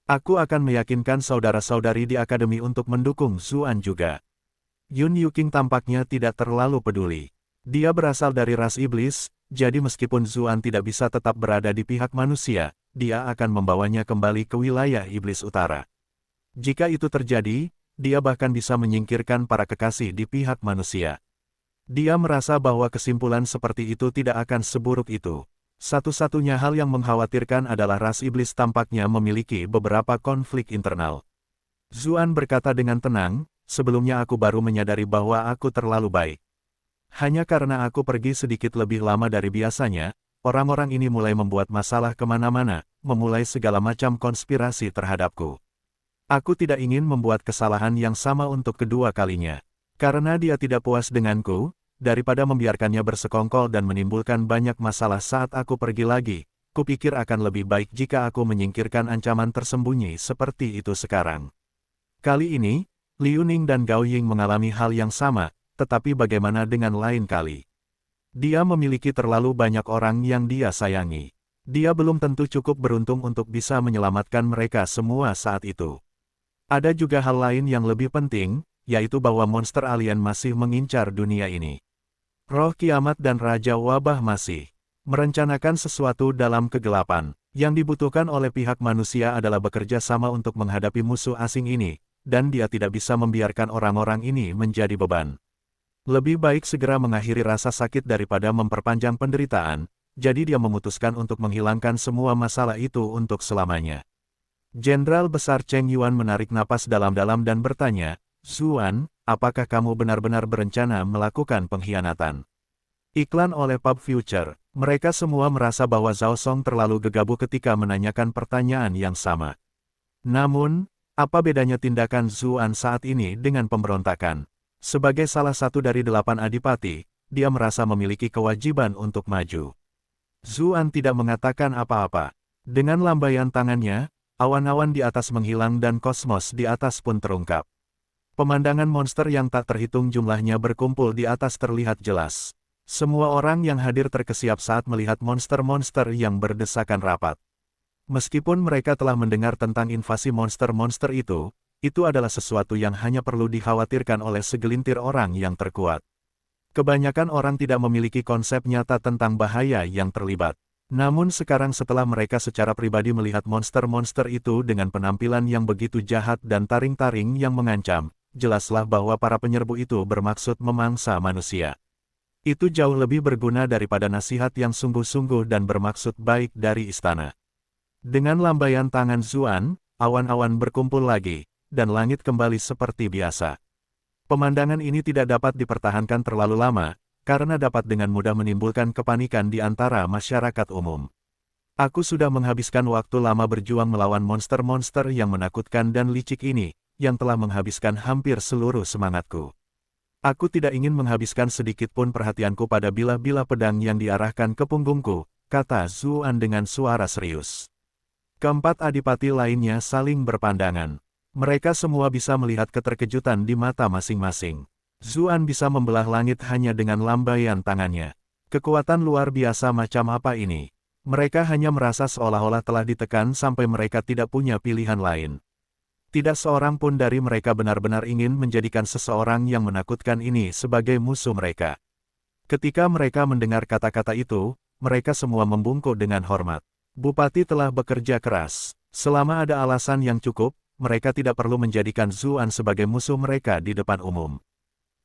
Speaker 1: Aku akan meyakinkan saudara-saudari di akademi untuk mendukung Zuan juga. Yun Yuking tampaknya tidak terlalu peduli. Dia berasal dari ras iblis, jadi meskipun Zuan tidak bisa tetap berada di pihak manusia, dia akan membawanya kembali ke wilayah iblis utara. Jika itu terjadi, dia bahkan bisa menyingkirkan para kekasih di pihak manusia. Dia merasa bahwa kesimpulan seperti itu tidak akan seburuk itu. Satu-satunya hal yang mengkhawatirkan adalah ras iblis tampaknya memiliki beberapa konflik internal. Zuan berkata dengan tenang, sebelumnya aku baru menyadari bahwa aku terlalu baik. Hanya karena aku pergi sedikit lebih lama dari biasanya, orang-orang ini mulai membuat masalah kemana-mana, memulai segala macam konspirasi terhadapku. Aku tidak ingin membuat kesalahan yang sama untuk kedua kalinya. Karena dia tidak puas denganku, daripada membiarkannya bersekongkol dan menimbulkan banyak masalah saat aku pergi lagi, kupikir akan lebih baik jika aku menyingkirkan ancaman tersembunyi seperti itu sekarang. Kali ini, Liu Ning dan Gao Ying mengalami hal yang sama, tetapi bagaimana dengan lain kali? Dia memiliki terlalu banyak orang yang dia sayangi. Dia belum tentu cukup beruntung untuk bisa menyelamatkan mereka semua saat itu. Ada juga hal lain yang lebih penting, yaitu bahwa monster alien masih mengincar dunia ini. Roh kiamat dan Raja Wabah masih merencanakan sesuatu dalam kegelapan. Yang dibutuhkan oleh pihak manusia adalah bekerja sama untuk menghadapi musuh asing ini, dan dia tidak bisa membiarkan orang-orang ini menjadi beban. Lebih baik segera mengakhiri rasa sakit daripada memperpanjang penderitaan, jadi dia memutuskan untuk menghilangkan semua masalah itu untuk selamanya. Jenderal Besar Cheng Yuan menarik napas dalam-dalam dan bertanya, Zuan, apakah kamu benar-benar berencana melakukan pengkhianatan? Iklan oleh Pub Future, mereka semua merasa bahwa Zhao Song terlalu gegabah ketika menanyakan pertanyaan yang sama. Namun, apa bedanya tindakan Zuan saat ini dengan pemberontakan? Sebagai salah satu dari 8 adipati, dia merasa memiliki kewajiban untuk maju. Zuan tidak mengatakan apa-apa. Dengan lambaian tangannya, awan-awan di atas menghilang dan kosmos di atas pun terungkap. Pemandangan monster yang tak terhitung jumlahnya berkumpul di atas terlihat jelas. Semua orang yang hadir terkesiap saat melihat monster-monster yang berdesakan rapat. Meskipun mereka telah mendengar tentang invasi monster-monster itu adalah sesuatu yang hanya perlu dikhawatirkan oleh segelintir orang yang terkuat. Kebanyakan orang tidak memiliki konsep nyata tentang bahaya yang terlibat. Namun sekarang setelah mereka secara pribadi melihat monster-monster itu dengan penampilan yang begitu jahat dan taring-taring yang mengancam, jelaslah bahwa para penyerbu itu bermaksud memangsa manusia. Itu jauh lebih berguna daripada nasihat yang sungguh-sungguh dan bermaksud baik dari istana. Dengan lambaian tangan Zuan, awan-awan berkumpul lagi, dan langit kembali seperti biasa. Pemandangan ini tidak dapat dipertahankan terlalu lama, karena dapat dengan mudah menimbulkan kepanikan di antara masyarakat umum. Aku sudah menghabiskan waktu lama berjuang melawan monster-monster yang menakutkan dan licik ini, yang telah menghabiskan hampir seluruh semangatku. Aku tidak ingin menghabiskan sedikit pun perhatianku pada bilah-bilah pedang yang diarahkan ke punggungku, kata Zuan dengan suara serius. Keempat adipati lainnya saling berpandangan. Mereka semua bisa melihat keterkejutan di mata masing-masing. Zuan bisa membelah langit hanya dengan lambaian tangannya. Kekuatan luar biasa macam apa ini? Mereka hanya merasa seolah-olah telah ditekan sampai mereka tidak punya pilihan lain. Tidak seorang pun dari mereka benar-benar ingin menjadikan seseorang yang menakutkan ini sebagai musuh mereka. Ketika mereka mendengar kata-kata itu, mereka semua membungkuk dengan hormat. Bupati telah bekerja keras. Selama ada alasan yang cukup, mereka tidak perlu menjadikan Zuan sebagai musuh mereka di depan umum.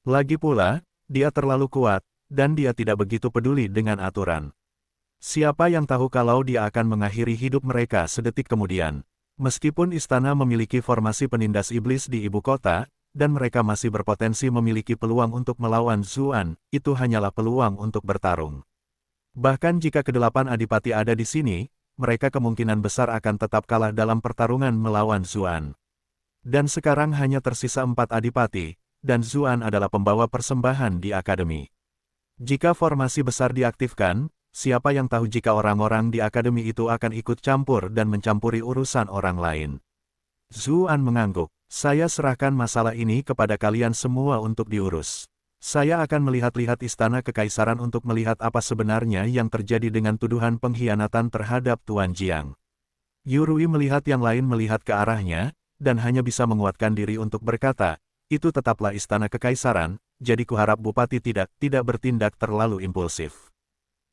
Speaker 1: Lagi pula, dia terlalu kuat, dan dia tidak begitu peduli dengan aturan. Siapa yang tahu kalau dia akan mengakhiri hidup mereka sedetik kemudian. Meskipun istana memiliki formasi penindas iblis di ibu kota, dan mereka masih berpotensi memiliki peluang untuk melawan Zuan, itu hanyalah peluang untuk bertarung. Bahkan jika kedelapan adipati ada di sini, mereka kemungkinan besar akan tetap kalah dalam pertarungan melawan Zuan. Dan sekarang hanya tersisa 4 adipati, dan Zuan adalah pembawa persembahan di akademi. Jika formasi besar diaktifkan, siapa yang tahu jika orang-orang di akademi itu akan ikut campur dan mencampuri urusan orang lain. Zuan mengangguk, saya serahkan masalah ini kepada kalian semua untuk diurus. Saya akan melihat-lihat istana kekaisaran untuk melihat apa sebenarnya yang terjadi dengan tuduhan pengkhianatan terhadap Tuan Jiang. Yurui melihat yang lain melihat ke arahnya, dan hanya bisa menguatkan diri untuk berkata, itu tetaplah istana kekaisaran, jadi kuharap Bupati tidak bertindak terlalu impulsif.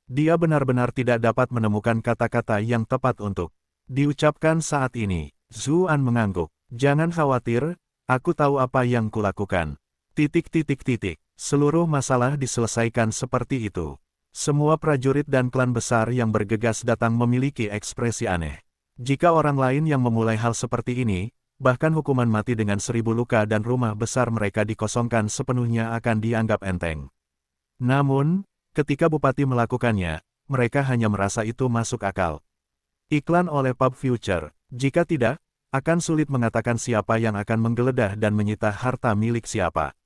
Speaker 1: Dia benar-benar tidak dapat menemukan kata-kata yang tepat untuk diucapkan saat ini. Zuan mengangguk. Jangan khawatir, aku tahu apa yang kulakukan. Seluruh masalah diselesaikan seperti itu. Semua prajurit dan klan besar yang bergegas datang memiliki ekspresi aneh. Jika orang lain yang memulai hal seperti ini, bahkan hukuman mati dengan 1000 luka dan rumah besar mereka dikosongkan sepenuhnya akan dianggap enteng. Namun, ketika Bupati melakukannya, mereka hanya merasa itu masuk akal. Iklan oleh Pub Future, jika tidak, akan sulit mengatakan siapa yang akan menggeledah dan menyita harta milik siapa.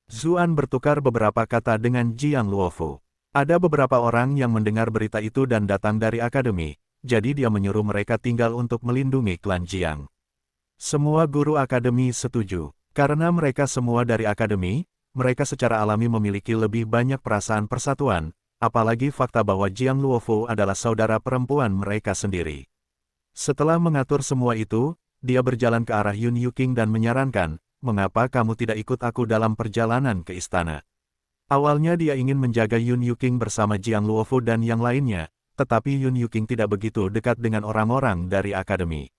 Speaker 1: Zuan bertukar beberapa kata dengan Jiang Luofu. Ada beberapa orang yang mendengar berita itu dan datang dari akademi, jadi dia menyuruh mereka tinggal untuk melindungi klan Jiang. Semua guru akademi setuju, karena mereka semua dari akademi. Mereka secara alami memiliki lebih banyak perasaan persatuan, apalagi fakta bahwa Jiang Luofu adalah saudara perempuan mereka sendiri. Setelah mengatur semua itu, dia berjalan ke arah Yun Yuking dan menyarankan, mengapa kamu tidak ikut aku dalam perjalanan ke istana? Awalnya dia ingin menjaga Yun Yuking bersama Jiang Luofu dan yang lainnya, tetapi Yun Yuking tidak begitu dekat dengan orang-orang dari akademi.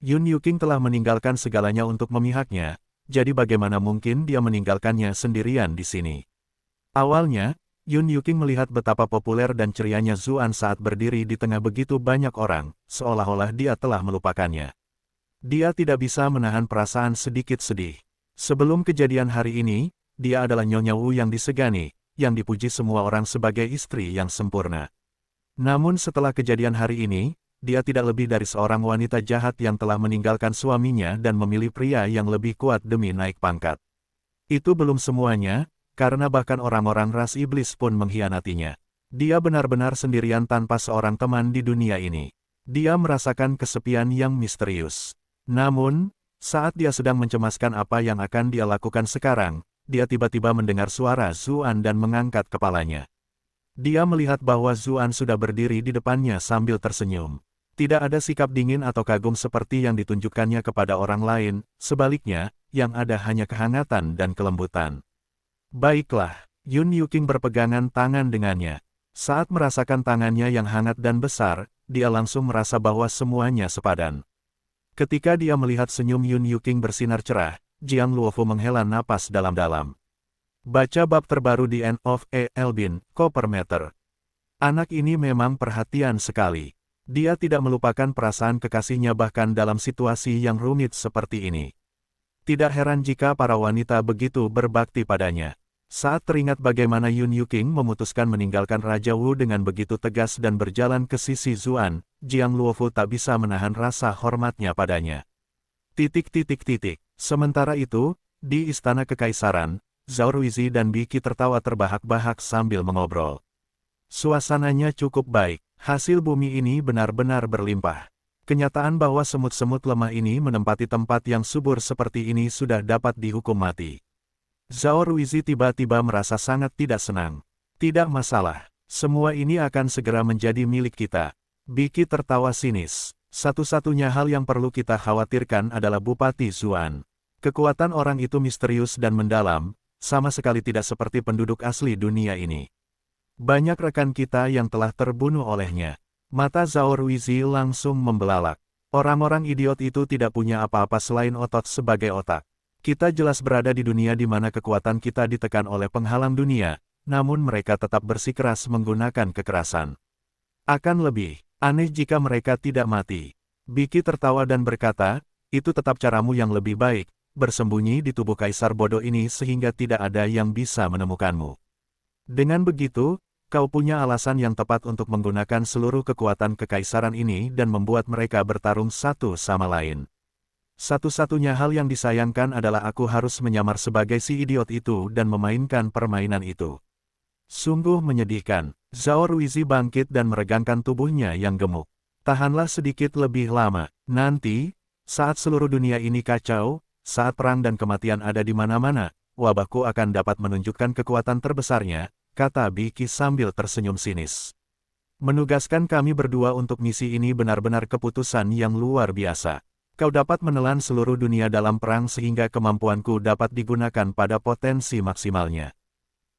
Speaker 1: Yun Yuking telah meninggalkan segalanya untuk memihaknya, jadi bagaimana mungkin dia meninggalkannya sendirian di sini? Awalnya, Yun Yuking melihat betapa populer dan cerianya Zuan saat berdiri di tengah begitu banyak orang, seolah-olah dia telah melupakannya. Dia tidak bisa menahan perasaan sedikit sedih. Sebelum kejadian hari ini, dia adalah Nyonya Wu yang disegani, yang dipuji semua orang sebagai istri yang sempurna. Namun setelah kejadian hari ini, dia tidak lebih dari seorang wanita jahat yang telah meninggalkan suaminya dan memilih pria yang lebih kuat demi naik pangkat. Itu belum semuanya, karena bahkan orang-orang ras iblis pun mengkhianatinya. Dia benar-benar sendirian tanpa seorang teman di dunia ini. Dia merasakan kesepian yang misterius. Namun, saat dia sedang mencemaskan apa yang akan dia lakukan sekarang, dia tiba-tiba mendengar suara Zuan dan mengangkat kepalanya. Dia melihat bahwa Zuan sudah berdiri di depannya sambil tersenyum. Tidak ada sikap dingin atau kagum seperti yang ditunjukkannya kepada orang lain, sebaliknya, yang ada hanya kehangatan dan kelembutan. Baiklah, Yun Yuking berpegangan tangan dengannya. Saat merasakan tangannya yang hangat dan besar, dia langsung merasa bahwa semuanya sepadan. Ketika dia melihat senyum Yun Yuking bersinar cerah, Jiang Luofu menghela napas dalam-dalam. Baca bab terbaru di End of A. Elbin, Coppermeter. Anak ini memang perhatian sekali. Dia tidak melupakan perasaan kekasihnya bahkan dalam situasi yang rumit seperti ini. Tidak heran jika para wanita begitu berbakti padanya. Saat teringat bagaimana Yun Yuking memutuskan meninggalkan Raja Wu dengan begitu tegas dan berjalan ke sisi Zuan, Jiang Luofu tak bisa menahan rasa hormatnya padanya. Sementara itu, di Istana Kekaisaran, Zhao Ruizi dan Biki tertawa terbahak-bahak sambil mengobrol. Suasananya cukup baik, hasil bumi ini benar-benar berlimpah. Kenyataan bahwa semut-semut lemah ini menempati tempat yang subur seperti ini sudah dapat dihukum mati. Zhao Ruizi tiba-tiba merasa sangat tidak senang. Tidak masalah, semua ini akan segera menjadi milik kita. Biki tertawa sinis. Satu-satunya hal yang perlu kita khawatirkan adalah Bupati Zuan. Kekuatan orang itu misterius dan mendalam, sama sekali tidak seperti penduduk asli dunia ini. Banyak rekan kita yang telah terbunuh olehnya. Mata Zhao Ruizi langsung membelalak. Orang-orang idiot itu tidak punya apa-apa selain otot sebagai otak. Kita jelas berada di dunia di mana kekuatan kita ditekan oleh penghalang dunia, namun mereka tetap bersikeras menggunakan kekerasan. Akan lebih aneh jika mereka tidak mati. Biki tertawa dan berkata, itu tetap caramu yang lebih baik, bersembunyi di tubuh kaisar bodoh ini sehingga tidak ada yang bisa menemukanmu. Dengan begitu, kau punya alasan yang tepat untuk menggunakan seluruh kekuatan kekaisaran ini dan membuat mereka bertarung satu sama lain. Satu-satunya hal yang disayangkan adalah aku harus menyamar sebagai si idiot itu dan memainkan permainan itu. Sungguh menyedihkan. Zhao Ruizi bangkit dan meregangkan tubuhnya yang gemuk. Tahanlah sedikit lebih lama. Nanti, saat seluruh dunia ini kacau, saat perang dan kematian ada di mana-mana, wabahku akan dapat menunjukkan kekuatan terbesarnya, kata Biki sambil tersenyum sinis. Menugaskan kami berdua untuk misi ini benar-benar keputusan yang luar biasa. Kau dapat menelan seluruh dunia dalam perang sehingga kemampuanku dapat digunakan pada potensi maksimalnya.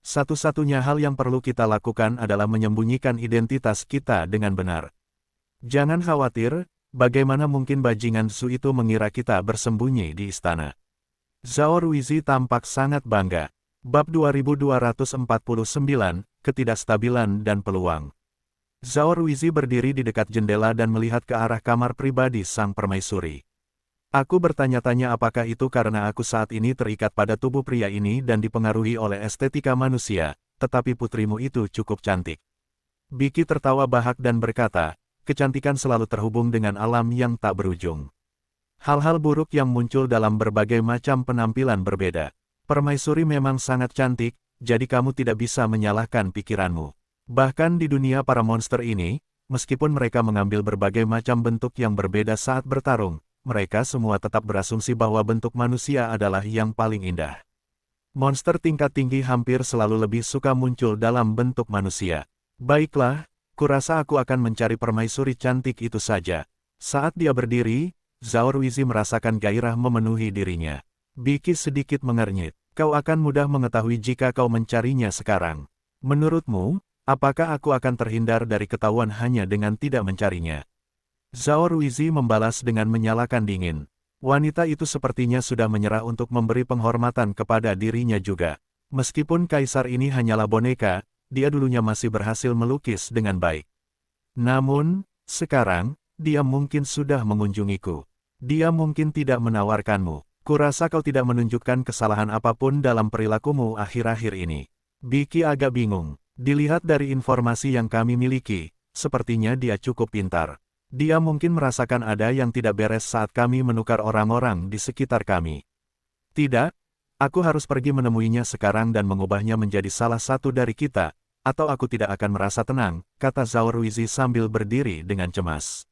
Speaker 1: Satu-satunya hal yang perlu kita lakukan adalah menyembunyikan identitas kita dengan benar. Jangan khawatir, bagaimana mungkin bajingan Su itu mengira kita bersembunyi di istana. Zhao Ruizi tampak sangat bangga. Bab 2249, Ketidakstabilan dan Peluang. Zhao Ruizi berdiri di dekat jendela dan melihat ke arah kamar pribadi sang permaisuri. Aku bertanya-tanya apakah itu karena aku saat ini terikat pada tubuh pria ini dan dipengaruhi oleh estetika manusia, tetapi putrimu itu cukup cantik. Biki tertawa bahak dan berkata, kecantikan selalu terhubung dengan alam yang tak berujung. Hal-hal buruk yang muncul dalam berbagai macam penampilan berbeda. Permaisuri memang sangat cantik, jadi kamu tidak bisa menyalahkan pikiranmu. Bahkan di dunia para monster ini, meskipun mereka mengambil berbagai macam bentuk yang berbeda saat bertarung, mereka semua tetap berasumsi bahwa bentuk manusia adalah yang paling indah. Monster tingkat tinggi hampir selalu lebih suka muncul dalam bentuk manusia. Baiklah, kurasa aku akan mencari permaisuri cantik itu saja. Saat dia berdiri, Zhao Ruizi merasakan gairah memenuhi dirinya. Biki sedikit mengernyit. Kau akan mudah mengetahui jika kau mencarinya sekarang. Menurutmu, apakah aku akan terhindar dari ketahuan hanya dengan tidak mencarinya? Zhao Ruizi membalas dengan menyalakan dingin. Wanita itu sepertinya sudah menyerah untuk memberi penghormatan kepada dirinya juga. Meskipun kaisar ini hanyalah boneka, dia dulunya masih berhasil melukis dengan baik. Namun, sekarang, dia mungkin sudah mengunjungiku. Dia mungkin tidak menawarkanmu. Kurasa kau tidak menunjukkan kesalahan apapun dalam perilakumu akhir-akhir ini. Biki agak bingung. Dilihat dari informasi yang kami miliki, sepertinya dia cukup pintar. Dia mungkin merasakan ada yang tidak beres saat kami menukar orang-orang di sekitar kami. Tidak, aku harus pergi menemuinya sekarang dan mengubahnya menjadi salah satu dari kita, atau aku tidak akan merasa tenang, kata Zhao Ruizi sambil berdiri dengan cemas.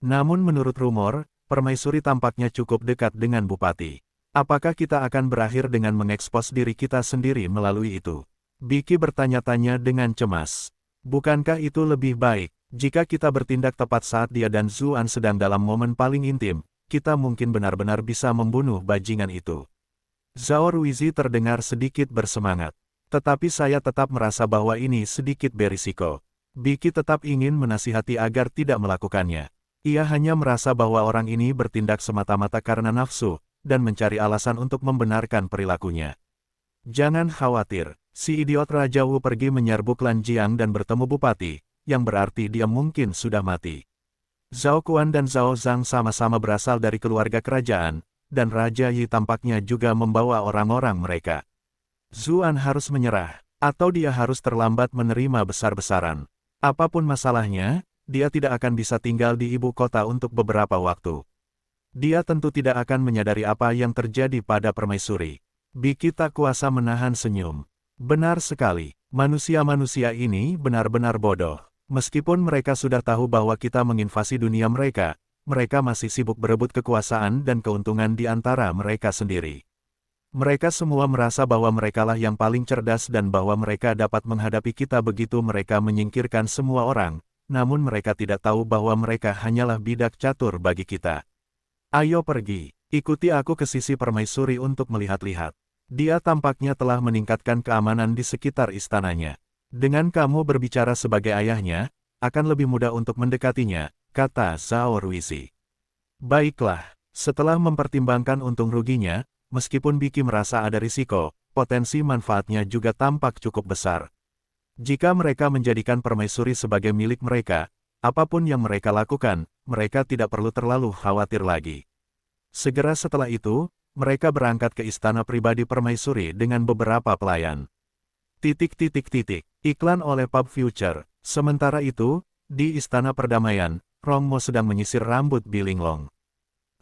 Speaker 1: Namun menurut rumor, permaisuri tampaknya cukup dekat dengan Bupati. Apakah kita akan berakhir dengan mengekspos diri kita sendiri melalui itu? Biki bertanya-tanya dengan cemas. Bukankah itu lebih baik, jika kita bertindak tepat saat dia dan Zuan sedang dalam momen paling intim, kita mungkin benar-benar bisa membunuh bajingan itu. Zhao Ruizi terdengar sedikit bersemangat. Tetapi saya tetap merasa bahwa ini sedikit berisiko. Biki tetap ingin menasihati agar tidak melakukannya. Ia hanya merasa bahwa orang ini bertindak semata-mata karena nafsu, dan mencari alasan untuk membenarkan perilakunya. Jangan khawatir, si idiot Raja Wu pergi menyerbu klan Jiang dan bertemu Bupati, yang berarti dia mungkin sudah mati. Zhao Kuan dan Zhao Zhang sama-sama berasal dari keluarga kerajaan, dan Raja Yi tampaknya juga membawa orang-orang mereka. Zuan harus menyerah, atau dia harus terlambat menerima besar-besaran. Apapun masalahnya, dia tidak akan bisa tinggal di ibu kota untuk beberapa waktu. Dia tentu tidak akan menyadari apa yang terjadi pada permaisuri. Biki tak kuasa menahan senyum. Benar sekali, manusia-manusia ini benar-benar bodoh. Meskipun mereka sudah tahu bahwa kita menginvasi dunia mereka masih sibuk berebut kekuasaan dan keuntungan di antara mereka sendiri. Mereka semua merasa bahwa merekalah yang paling cerdas dan bahwa mereka dapat menghadapi kita begitu mereka menyingkirkan semua orang, namun mereka tidak tahu bahwa mereka hanyalah bidak catur bagi kita. Ayo pergi, ikuti aku ke sisi permaisuri untuk melihat-lihat. Dia tampaknya telah meningkatkan keamanan di sekitar istananya. Dengan kamu berbicara sebagai ayahnya, akan lebih mudah untuk mendekatinya, kata Zhao Ruixi. Baiklah, setelah mempertimbangkan untung ruginya, meskipun Biki merasa ada risiko, potensi manfaatnya juga tampak cukup besar. Jika mereka menjadikan permaisuri sebagai milik mereka, apapun yang mereka lakukan, mereka tidak perlu terlalu khawatir lagi. Segera setelah itu, mereka berangkat ke istana pribadi permaisuri dengan beberapa pelayan. Iklan oleh Pub Future. Sementara itu, di istana perdamaian, Rongmo sedang menyisir rambut Bilinglong.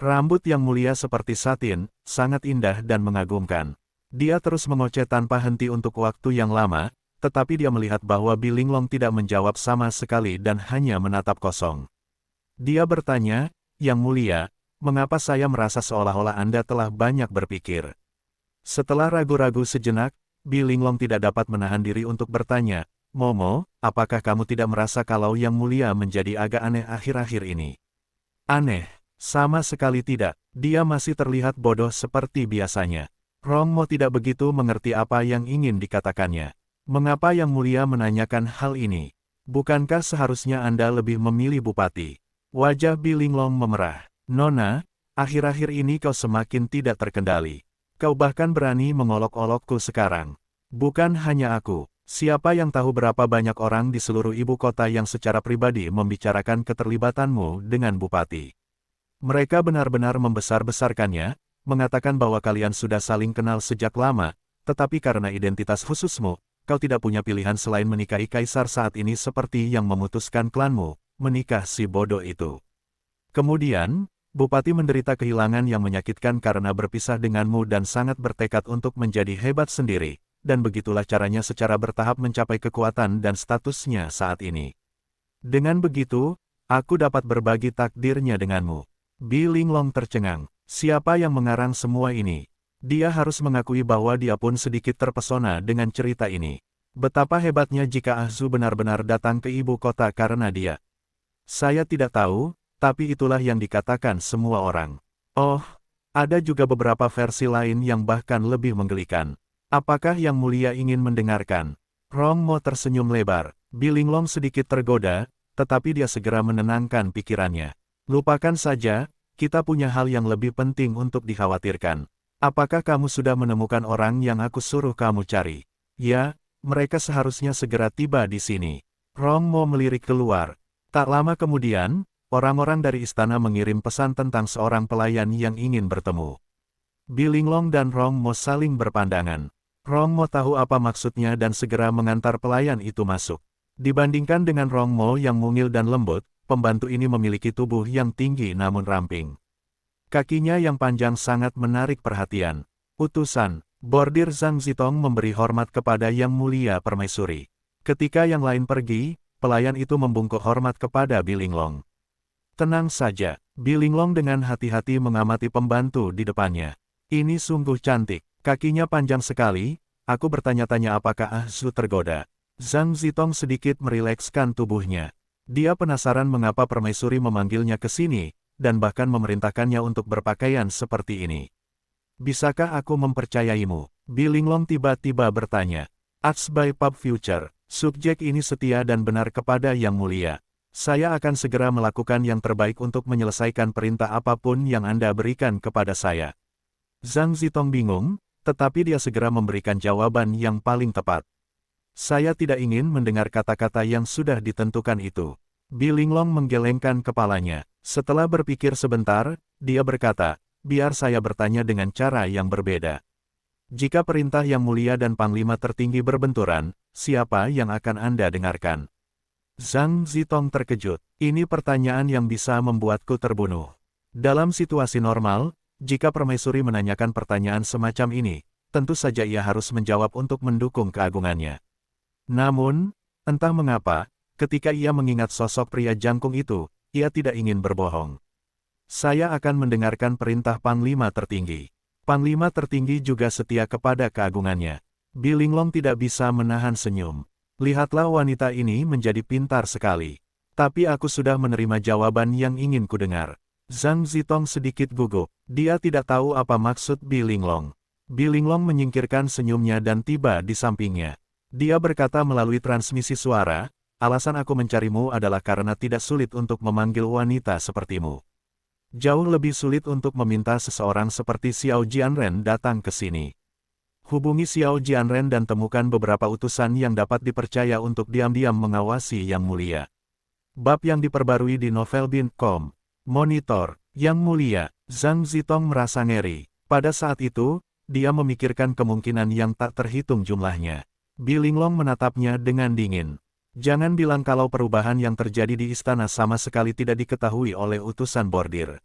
Speaker 1: Rambut yang mulia seperti satin, sangat indah dan mengagumkan. Dia terus mengoceh tanpa henti untuk waktu yang lama, tetapi dia melihat bahwa Bilinglong tidak menjawab sama sekali dan hanya menatap kosong. Dia bertanya, "Yang mulia, mengapa saya merasa seolah-olah Anda telah banyak berpikir?" Setelah ragu-ragu sejenak, Bilinglong tidak dapat menahan diri untuk bertanya, "Momo, apakah kamu tidak merasa kalau Yang Mulia menjadi agak aneh akhir-akhir ini?" "Aneh? Sama sekali tidak." Dia masih terlihat bodoh seperti biasanya. Rongmo tidak begitu mengerti apa yang ingin dikatakannya. "Mengapa Yang Mulia menanyakan hal ini? Bukankah seharusnya Anda lebih memilih bupati?" Wajah Bilinglong memerah. "Nona, akhir-akhir ini kau semakin tidak terkendali. Kau bahkan berani mengolok-olokku sekarang. Bukan hanya aku, siapa yang tahu berapa banyak orang di seluruh ibu kota yang secara pribadi membicarakan keterlibatanmu dengan bupati. Mereka benar-benar membesar-besarkannya, mengatakan bahwa kalian sudah saling kenal sejak lama, tetapi karena identitas khususmu, kau tidak punya pilihan selain menikahi kaisar saat ini seperti yang memutuskan klanmu, menikah si bodoh itu. Kemudian, bupati menderita kehilangan yang menyakitkan karena berpisah denganmu dan sangat bertekad untuk menjadi hebat sendiri, dan begitulah caranya secara bertahap mencapai kekuatan dan statusnya saat ini. Dengan begitu, aku dapat berbagi takdirnya denganmu." Bilinglong tercengang. Siapa yang mengarang semua ini? Dia harus mengakui bahwa dia pun sedikit terpesona dengan cerita ini. Betapa hebatnya jika Ahzu benar-benar datang ke ibu kota karena dia. "Saya tidak tahu, tapi itulah yang dikatakan semua orang." "Oh, ada juga beberapa versi lain yang bahkan lebih menggelikan. Apakah Yang Mulia ingin mendengarkan?" Rongmo tersenyum lebar. Bilinglong sedikit tergoda, tetapi dia segera menenangkan pikirannya. "Lupakan saja, kita punya hal yang lebih penting untuk dikhawatirkan. Apakah kamu sudah menemukan orang yang aku suruh kamu cari?" "Ya, mereka seharusnya segera tiba di sini." Rongmo melirik keluar. Tak lama kemudian, orang-orang dari istana mengirim pesan tentang seorang pelayan yang ingin bertemu. Bilinglong dan Rongmo saling berpandangan. Rongmo tahu apa maksudnya dan segera mengantar pelayan itu masuk. Dibandingkan dengan Rongmo yang mungil dan lembut, pembantu ini memiliki tubuh yang tinggi namun ramping. Kakinya yang panjang sangat menarik perhatian. "Utusan, Bordir Zhang Zitong memberi hormat kepada Yang Mulia Permaisuri." Ketika yang lain pergi, pelayan itu membungkuk hormat kepada Bilinglong. "Tenang saja." Bilinglong dengan hati-hati mengamati pembantu di depannya. "Ini sungguh cantik, kakinya panjang sekali, aku bertanya-tanya apakah Ahzu tergoda." Zhang Zitong sedikit merilekskan tubuhnya. Dia penasaran mengapa permaisuri memanggilnya ke sini, dan bahkan memerintahkannya untuk berpakaian seperti ini. "Bisakah aku mempercayaimu?" Bilinglong tiba-tiba bertanya. "Ads by Pub Future, subjek ini setia dan benar kepada Yang Mulia. Saya akan segera melakukan yang terbaik untuk menyelesaikan perintah apapun yang Anda berikan kepada saya." Zhang Zitong bingung, tetapi dia segera memberikan jawaban yang paling tepat. "Saya tidak ingin mendengar kata-kata yang sudah ditentukan itu." Bilinglong menggelengkan kepalanya. Setelah berpikir sebentar, dia berkata, "Biar saya bertanya dengan cara yang berbeda. Jika perintah Yang Mulia dan Panglima tertinggi berbenturan, siapa yang akan Anda dengarkan?" Zhang Zitong terkejut. Ini pertanyaan yang bisa membuatku terbunuh. Dalam situasi normal, jika permaisuri menanyakan pertanyaan semacam ini, tentu saja ia harus menjawab untuk mendukung keagungannya. Namun, entah mengapa, ketika ia mengingat sosok pria jangkung itu, ia tidak ingin berbohong. Saya akan mendengarkan perintah Panglima Tertinggi. Panglima Tertinggi juga setia kepada keagungannya. Bilinglong tidak bisa menahan senyum. Lihatlah wanita ini menjadi pintar sekali. Tapi aku sudah menerima jawaban yang ingin kudengar. Zhang Zitong sedikit gugup. Dia tidak tahu apa maksud Bilinglong. Bilinglong menyingkirkan senyumnya dan tiba di sampingnya. Dia berkata melalui transmisi suara, alasan aku mencarimu adalah karena tidak sulit untuk memanggil wanita sepertimu. Jauh lebih sulit untuk meminta seseorang seperti Xiao Jianren datang ke sini. Hubungi Xiao Jianren dan temukan beberapa utusan yang dapat dipercaya untuk diam-diam mengawasi Yang Mulia. Bab yang diperbarui di novelbin.com. Monitor, Yang Mulia, Zhang Zitong merasa ngeri. Pada saat itu, dia memikirkan kemungkinan yang tak terhitung jumlahnya. Bilinglong menatapnya dengan dingin. Jangan bilang kalau perubahan yang terjadi di istana sama sekali tidak diketahui oleh utusan bordir.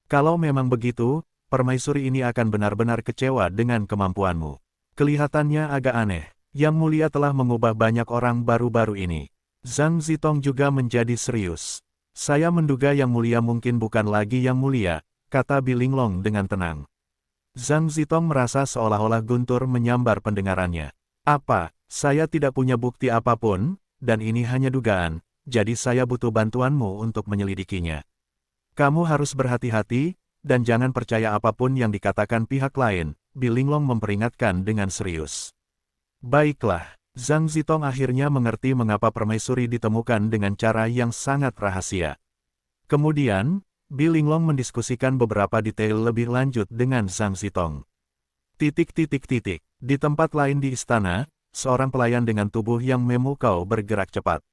Speaker 1: Kalau memang begitu, permaisuri ini akan benar-benar kecewa dengan kemampuanmu. Kelihatannya agak aneh. Yang Mulia telah mengubah banyak orang baru-baru ini. Zhang Zitong juga menjadi serius. Saya menduga Yang Mulia mungkin bukan lagi Yang Mulia, kata Bilinglong dengan tenang. Zhang Zitong merasa seolah-olah guntur menyambar pendengarannya. Apa, saya tidak punya bukti apapun, dan ini hanya dugaan, jadi saya butuh bantuanmu untuk menyelidikinya. Kamu harus berhati-hati, dan jangan percaya apapun yang dikatakan pihak lain, Bilinglong memperingatkan dengan serius. Baiklah, Zhang Zitong akhirnya mengerti mengapa permaisuri ditemukan dengan cara yang sangat rahasia. Kemudian, Bilinglong mendiskusikan beberapa detail lebih lanjut dengan Zhang Zitong. Di tempat lain di istana, seorang pelayan dengan tubuh yang memukau bergerak cepat.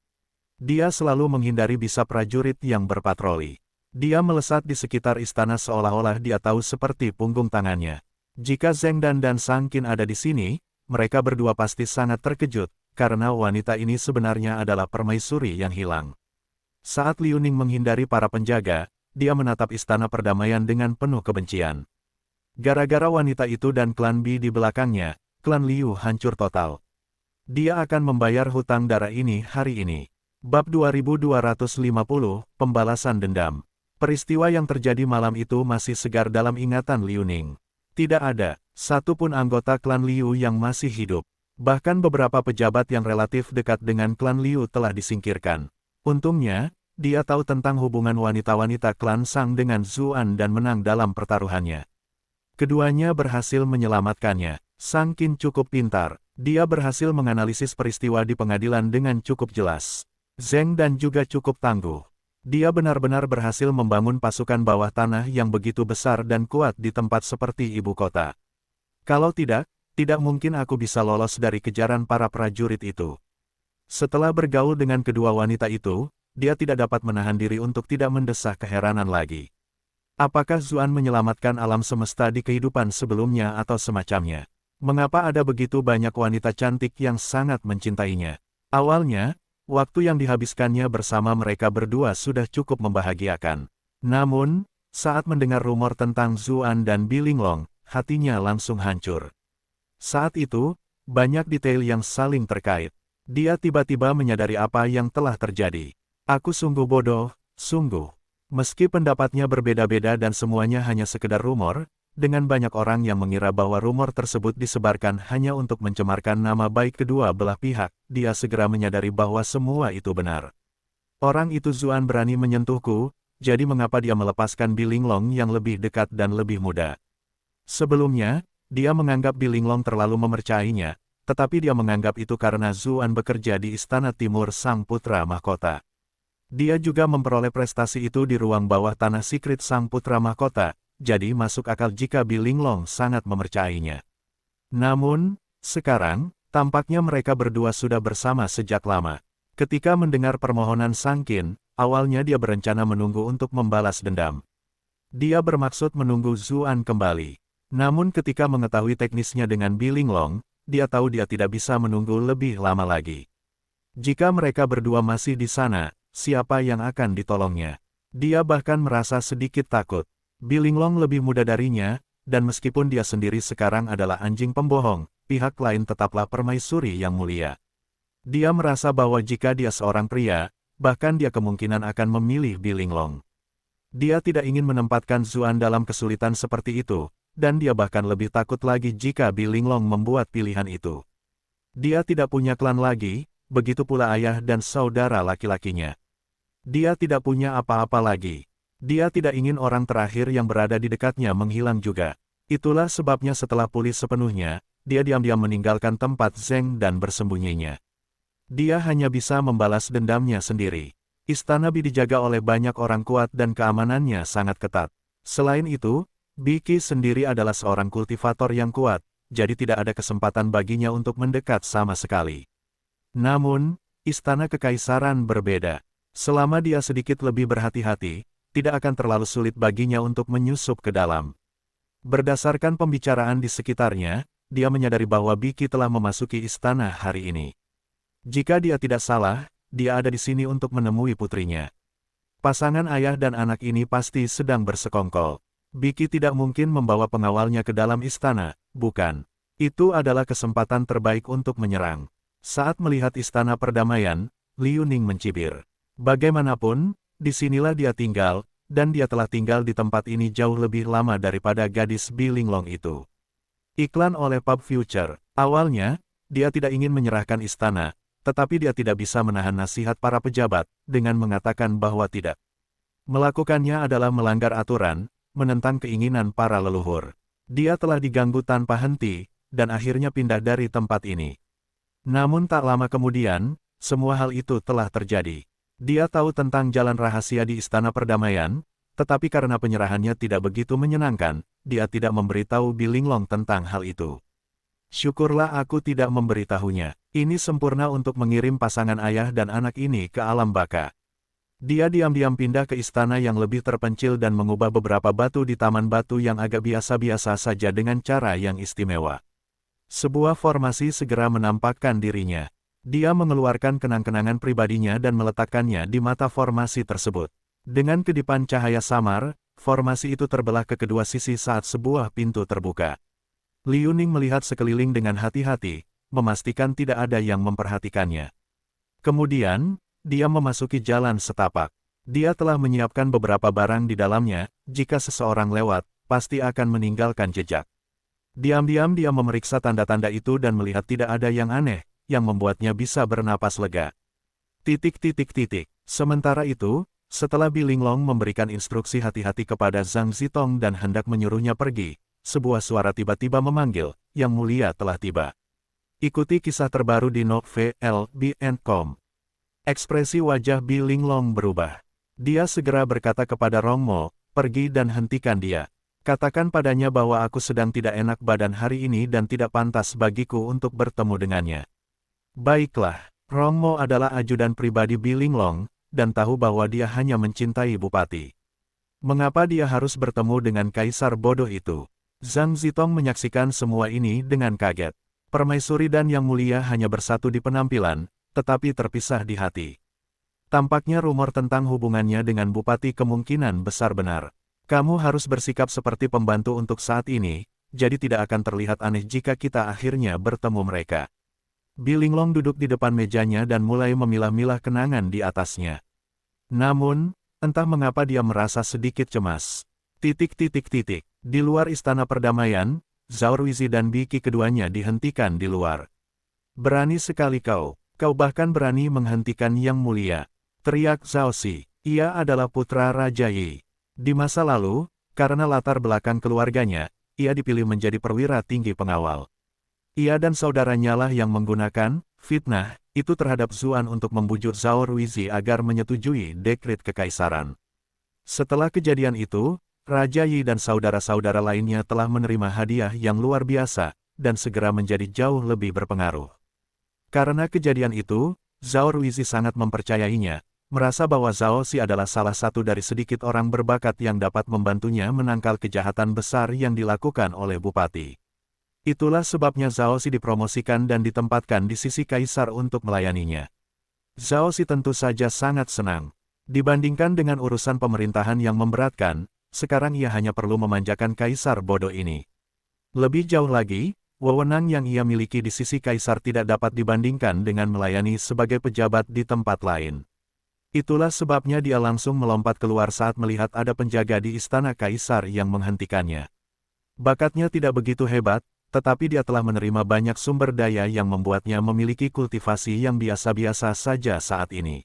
Speaker 1: Dia selalu menghindari bisa prajurit yang berpatroli. Dia melesat di sekitar istana seolah-olah dia tahu seperti punggung tangannya. Jika Zheng dan Sang Qin ada di sini, mereka berdua pasti sangat terkejut, karena wanita ini sebenarnya adalah permaisuri yang hilang. Saat Liu Ning menghindari para penjaga, dia menatap istana perdamaian dengan penuh kebencian. Gara-gara wanita itu dan klan Bi di belakangnya, klan Liu hancur total. Dia akan membayar hutang darah ini hari ini. Bab 2250, Pembalasan Dendam. Peristiwa yang terjadi malam itu masih segar dalam ingatan Liu Ning. Tidak ada satu pun anggota klan Liu yang masih hidup. Bahkan beberapa pejabat yang relatif dekat dengan klan Liu telah disingkirkan. Untungnya, dia tahu tentang hubungan wanita-wanita klan Sang dengan Zuan dan menang dalam pertaruhannya. Keduanya berhasil menyelamatkannya. Sang Qin cukup pintar. Dia berhasil menganalisis peristiwa di pengadilan dengan cukup jelas. Zheng dan juga cukup tangguh. Dia benar-benar berhasil membangun pasukan bawah tanah yang begitu besar dan kuat di tempat seperti ibu kota. Kalau tidak mungkin aku bisa lolos dari kejaran para prajurit itu. Setelah bergaul dengan kedua wanita itu, dia tidak dapat menahan diri untuk tidak mendesah keheranan lagi. Apakah Zuan menyelamatkan alam semesta di kehidupan sebelumnya atau semacamnya? Mengapa ada begitu banyak wanita cantik yang sangat mencintainya? Awalnya, waktu yang dihabiskannya bersama mereka berdua sudah cukup membahagiakan. Namun, saat mendengar rumor tentang Zuan dan Bilinglong, hatinya langsung hancur. Saat itu, banyak detail yang saling terkait. Dia tiba-tiba menyadari apa yang telah terjadi. Aku sungguh bodoh, sungguh. Meski pendapatnya berbeda-beda dan semuanya hanya sekedar rumor, dengan banyak orang yang mengira bahwa rumor tersebut disebarkan hanya untuk mencemarkan nama baik kedua belah pihak, dia segera menyadari bahwa semua itu benar. Orang itu Zuan berani menyentuhku, jadi mengapa dia melepaskan Bilinglong yang lebih dekat dan lebih muda? Sebelumnya, dia menganggap Bilinglong terlalu memercayainya, tetapi dia menganggap itu karena Zuan bekerja di Istana Timur Sang Putra Mahkota. Dia juga memperoleh prestasi itu di ruang bawah tanah Secret Sang Putra Mahkota, jadi masuk akal jika Bilinglong sangat memercayainya. Namun, sekarang, tampaknya mereka berdua sudah bersama sejak lama. Ketika mendengar permohonan Sang Qin, awalnya dia berencana menunggu untuk membalas dendam. Dia bermaksud menunggu Zuan kembali. Namun ketika mengetahui teknisnya dengan Bilinglong, dia tahu dia tidak bisa menunggu lebih lama lagi. Jika mereka berdua masih di sana, siapa yang akan ditolongnya? Dia bahkan merasa sedikit takut. Bilinglong lebih muda darinya, dan meskipun dia sendiri sekarang adalah anjing pembohong, pihak lain tetaplah permaisuri yang mulia. Dia merasa bahwa jika dia seorang pria, bahkan dia kemungkinan akan memilih Bilinglong. Dia tidak ingin menempatkan Zuan dalam kesulitan seperti itu, dan dia bahkan lebih takut lagi jika Bilinglong membuat pilihan itu. Dia tidak punya klan lagi, begitu pula ayah dan saudara laki-lakinya. Dia tidak punya apa-apa lagi. Dia tidak ingin orang terakhir yang berada di dekatnya menghilang juga. Itulah sebabnya setelah pulih sepenuhnya, dia diam-diam meninggalkan tempat Zeng dan bersembunyinya. Dia hanya bisa membalas dendamnya sendiri. Istana Bi dijaga oleh banyak orang kuat dan keamanannya sangat ketat. Selain itu, Biki sendiri adalah seorang kultivator yang kuat, jadi tidak ada kesempatan baginya untuk mendekat sama sekali. Namun, Istana Kekaisaran berbeda. Selama dia sedikit lebih berhati-hati, tidak akan terlalu sulit baginya untuk menyusup ke dalam. Berdasarkan pembicaraan di sekitarnya, dia menyadari bahwa Biki telah memasuki istana hari ini. Jika dia tidak salah, dia ada di sini untuk menemui putrinya. Pasangan ayah dan anak ini pasti sedang bersekongkol. Biki tidak mungkin membawa pengawalnya ke dalam istana, bukan? Itu adalah kesempatan terbaik untuk menyerang. Saat melihat istana perdamaian, Liu Ning mencibir. Bagaimanapun, disinilah dia tinggal, dan dia telah tinggal di tempat ini jauh lebih lama daripada gadis Bilinglong itu. Iklan oleh Pub Future. Awalnya, dia tidak ingin menyerahkan istana, tetapi dia tidak bisa menahan nasihat para pejabat, dengan mengatakan bahwa tidak. Melakukannya adalah melanggar aturan, menentang keinginan para leluhur. Dia telah diganggu tanpa henti, dan akhirnya pindah dari tempat ini. Namun tak lama kemudian, semua hal itu telah terjadi. Dia tahu tentang jalan rahasia di Istana Perdamaian, tetapi karena penyerahannya tidak begitu menyenangkan, dia tidak memberitahu Bilinglong tentang hal itu. Syukurlah aku tidak memberitahunya. Ini sempurna untuk mengirim pasangan ayah dan anak ini ke alam baka. Dia diam-diam pindah ke istana yang lebih terpencil dan mengubah beberapa batu di taman batu yang agak biasa-biasa saja dengan cara yang istimewa. Sebuah formasi segera menampakkan dirinya. Dia mengeluarkan kenang-kenangan pribadinya dan meletakkannya di mata formasi tersebut. Dengan kedipan cahaya samar, formasi itu terbelah ke kedua sisi saat sebuah pintu terbuka. Liu Ning melihat sekeliling dengan hati-hati, memastikan tidak ada yang memperhatikannya. Kemudian, dia memasuki jalan setapak. Dia telah menyiapkan beberapa barang di dalamnya, jika seseorang lewat, pasti akan meninggalkan jejak. Diam-diam dia memeriksa tanda-tanda itu dan melihat tidak ada yang aneh, yang membuatnya bisa bernapas lega. Sementara itu, setelah Bilinglong memberikan instruksi hati-hati kepada Zhang Zitong dan hendak menyuruhnya pergi, sebuah suara tiba-tiba memanggil, Yang Mulia telah tiba. Ikuti kisah terbaru di novelb.com. Ekspresi wajah Bilinglong berubah. Dia segera berkata kepada Rongmo, pergi dan hentikan dia. Katakan padanya bahwa aku sedang tidak enak badan hari ini dan tidak pantas bagiku untuk bertemu dengannya. Baiklah, Rongmo adalah ajudan pribadi Bilinglong, dan tahu bahwa dia hanya mencintai Bupati. Mengapa dia harus bertemu dengan kaisar bodoh itu? Zhang Zitong menyaksikan semua ini dengan kaget. Permaisuri dan Yang Mulia hanya bersatu di penampilan, tetapi terpisah di hati. Tampaknya rumor tentang hubungannya dengan Bupati kemungkinan besar benar. Kamu harus bersikap seperti pembantu untuk saat ini, jadi tidak akan terlihat aneh jika kita akhirnya bertemu mereka. Bilinglong duduk di depan mejanya dan mulai memilah-milah kenangan di atasnya. Namun, entah mengapa dia merasa sedikit cemas. Di luar Istana Perdamaian, Zhao Ruizi dan Biki keduanya dihentikan di luar. Berani sekali kau bahkan berani menghentikan Yang Mulia, teriak Zhao Si. Ia adalah putra Raja Yi. Di masa lalu, karena latar belakang keluarganya, ia dipilih menjadi perwira tinggi pengawal. Ia dan saudaranya lah yang menggunakan fitnah itu terhadap Zuan untuk membujuk Zhao Ruizi agar menyetujui dekret kekaisaran. Setelah kejadian itu, Raja Yi dan saudara-saudara lainnya telah menerima hadiah yang luar biasa, dan segera menjadi jauh lebih berpengaruh. Karena kejadian itu, Zhao Ruizi sangat mempercayainya, merasa bahwa Zhao Si adalah salah satu dari sedikit orang berbakat yang dapat membantunya menangkal kejahatan besar yang dilakukan oleh Bupati. Itulah sebabnya Zhao Si dipromosikan dan ditempatkan di sisi kaisar untuk melayaninya. Zhao Si tentu saja sangat senang. Dibandingkan dengan urusan pemerintahan yang memberatkan, sekarang ia hanya perlu memanjakan kaisar bodoh ini. Lebih jauh lagi, wewenang yang ia miliki di sisi kaisar tidak dapat dibandingkan dengan melayani sebagai pejabat di tempat lain. Itulah sebabnya dia langsung melompat keluar saat melihat ada penjaga di istana kaisar yang menghentikannya. Bakatnya tidak begitu hebat, tetapi dia telah menerima banyak sumber daya yang membuatnya memiliki kultivasi yang biasa-biasa saja saat ini.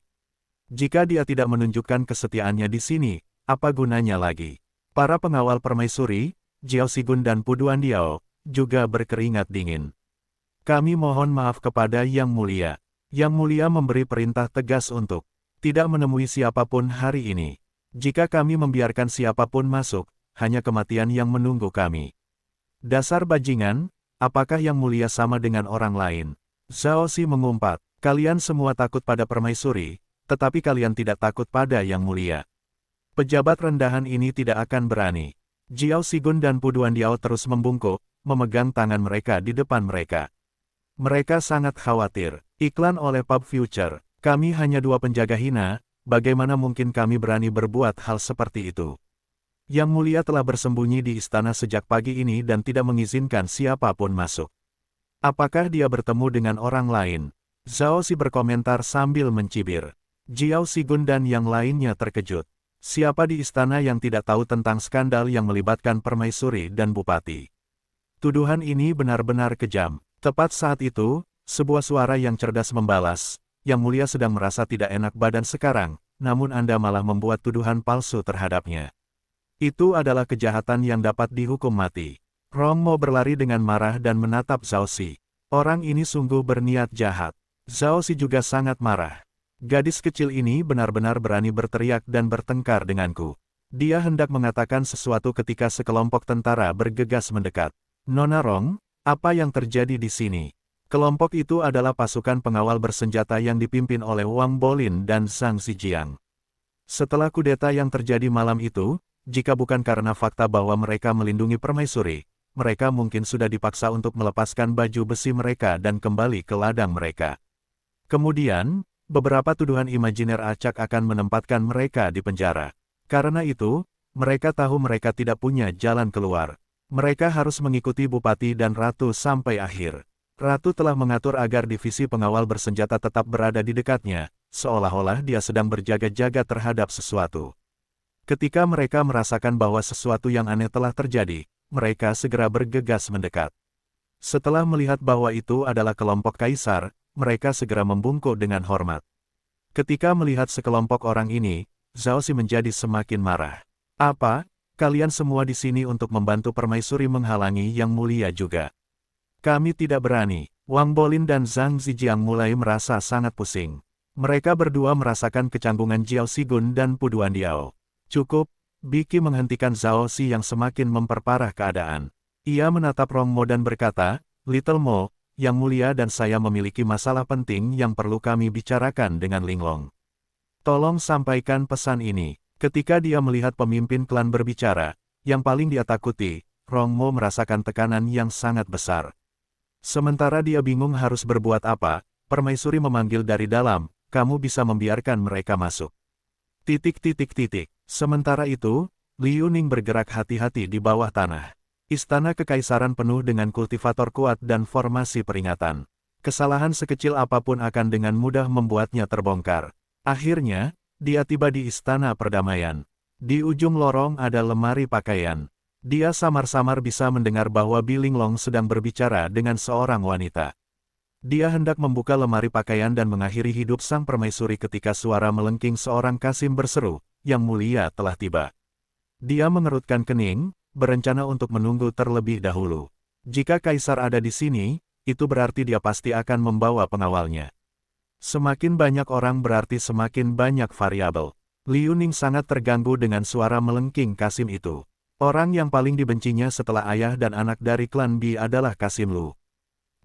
Speaker 1: Jika dia tidak menunjukkan kesetiaannya di sini, apa gunanya lagi? Para pengawal permaisuri, Jiao Sigun dan Puduan Diao, juga berkeringat dingin. Kami mohon maaf kepada Yang Mulia. Yang Mulia memberi perintah tegas untuk tidak menemui siapapun hari ini. Jika kami membiarkan siapapun masuk, hanya kematian yang menunggu kami. Dasar bajingan, apakah Yang Mulia sama dengan orang lain? Zhao Xi mengumpat, kalian semua takut pada permaisuri, tetapi kalian tidak takut pada Yang Mulia. Pejabat rendahan ini tidak akan berani. Jiao Sigun dan Puduan Diao terus membungkuk, memegang tangan mereka di depan mereka. Mereka sangat khawatir. Iklan oleh Pub Future, kami hanya dua penjaga hina, bagaimana mungkin kami berani berbuat hal seperti itu? Yang Mulia telah bersembunyi di istana sejak pagi ini dan tidak mengizinkan siapapun masuk. Apakah dia bertemu dengan orang lain? Zhao Xi berkomentar sambil mencibir. Jiao Sigun dan yang lainnya terkejut. Siapa di istana yang tidak tahu tentang skandal yang melibatkan permaisuri dan bupati? Tuduhan ini benar-benar kejam. Tepat saat itu, sebuah suara yang cerdas membalas, Yang Mulia sedang merasa tidak enak badan sekarang, namun Anda malah membuat tuduhan palsu terhadapnya. Itu adalah kejahatan yang dapat dihukum mati. Rong Mo berlari dengan marah dan menatap Zhao Xi. Orang ini sungguh berniat jahat. Zhao Xi juga sangat marah. Gadis kecil ini benar-benar berani berteriak dan bertengkar denganku. Dia hendak mengatakan sesuatu ketika sekelompok tentara bergegas mendekat. Nona Rong, apa yang terjadi di sini? Kelompok itu adalah pasukan pengawal bersenjata yang dipimpin oleh Wang Bolin dan Zhang Zijiang. Setelah kudeta yang terjadi malam itu, jika bukan karena fakta bahwa mereka melindungi permaisuri, mereka mungkin sudah dipaksa untuk melepaskan baju besi mereka dan kembali ke ladang mereka. Kemudian, beberapa tuduhan imajiner acak akan menempatkan mereka di penjara. Karena itu, mereka tahu mereka tidak punya jalan keluar. Mereka harus mengikuti Bupati dan Ratu sampai akhir. Ratu telah mengatur agar divisi pengawal bersenjata tetap berada di dekatnya, seolah-olah dia sedang berjaga-jaga terhadap sesuatu. Ketika mereka merasakan bahwa sesuatu yang aneh telah terjadi, mereka segera bergegas mendekat. Setelah melihat bahwa itu adalah kelompok kaisar, mereka segera membungkuk dengan hormat. Ketika melihat sekelompok orang ini, Zhao Xi menjadi semakin marah. Apa? Kalian semua di sini untuk membantu permaisuri menghalangi Yang Mulia juga. Kami tidak berani. Wang Bolin dan Zhang Zijiang mulai merasa sangat pusing. Mereka berdua merasakan kecanggungan Jiao Sigun dan Puduan Diao. Cukup, Biki menghentikan Zhao Xi yang semakin memperparah keadaan. Ia menatap Rong Mo dan berkata, Little Mo, Yang Mulia dan saya memiliki masalah penting yang perlu kami bicarakan dengan Linglong. Tolong sampaikan pesan ini. Ketika dia melihat pemimpin klan berbicara, yang paling dia takuti, Rong Mo merasakan tekanan yang sangat besar. Sementara dia bingung harus berbuat apa, permaisuri memanggil dari dalam, kamu bisa membiarkan mereka masuk. Sementara itu, Liu Ning bergerak hati-hati di bawah tanah. Istana kekaisaran penuh dengan kultivator kuat dan formasi peringatan. Kesalahan sekecil apapun akan dengan mudah membuatnya terbongkar. Akhirnya, dia tiba di istana perdamaian. Di ujung lorong ada lemari pakaian. Dia samar-samar bisa mendengar bahwa Bilinglong sedang berbicara dengan seorang wanita. Dia hendak membuka lemari pakaian dan mengakhiri hidup sang permaisuri ketika suara melengking seorang kasim berseru, Yang Mulia telah tiba. Dia mengerutkan kening, berencana untuk menunggu terlebih dahulu. Jika kaisar ada di sini, itu berarti dia pasti akan membawa pengawalnya. Semakin banyak orang berarti semakin banyak variabel. Liu Ning sangat terganggu dengan suara melengking Kasim itu. Orang yang paling dibencinya setelah ayah dan anak dari klan Bi adalah Kasim Lu.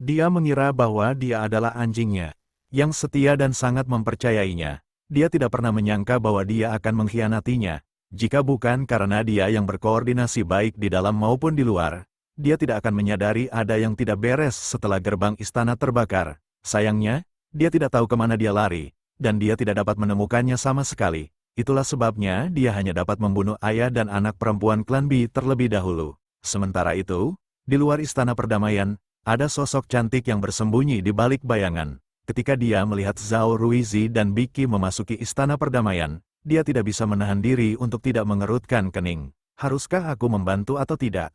Speaker 1: Dia mengira bahwa dia adalah anjingnya, yang setia dan sangat mempercayainya. Dia tidak pernah menyangka bahwa dia akan mengkhianatinya. Jika bukan karena dia yang berkoordinasi baik di dalam maupun di luar, dia tidak akan menyadari ada yang tidak beres setelah gerbang istana terbakar. Sayangnya, dia tidak tahu kemana dia lari, dan dia tidak dapat menemukannya sama sekali. Itulah sebabnya dia hanya dapat membunuh ayah dan anak perempuan klan Bi terlebih dahulu. Sementara itu, di luar Istana Perdamaian, ada sosok cantik yang bersembunyi di balik bayangan. Ketika dia melihat Zhao Ruizi dan Biki memasuki Istana Perdamaian, dia tidak bisa menahan diri untuk tidak mengerutkan kening. Haruskah aku membantu atau tidak?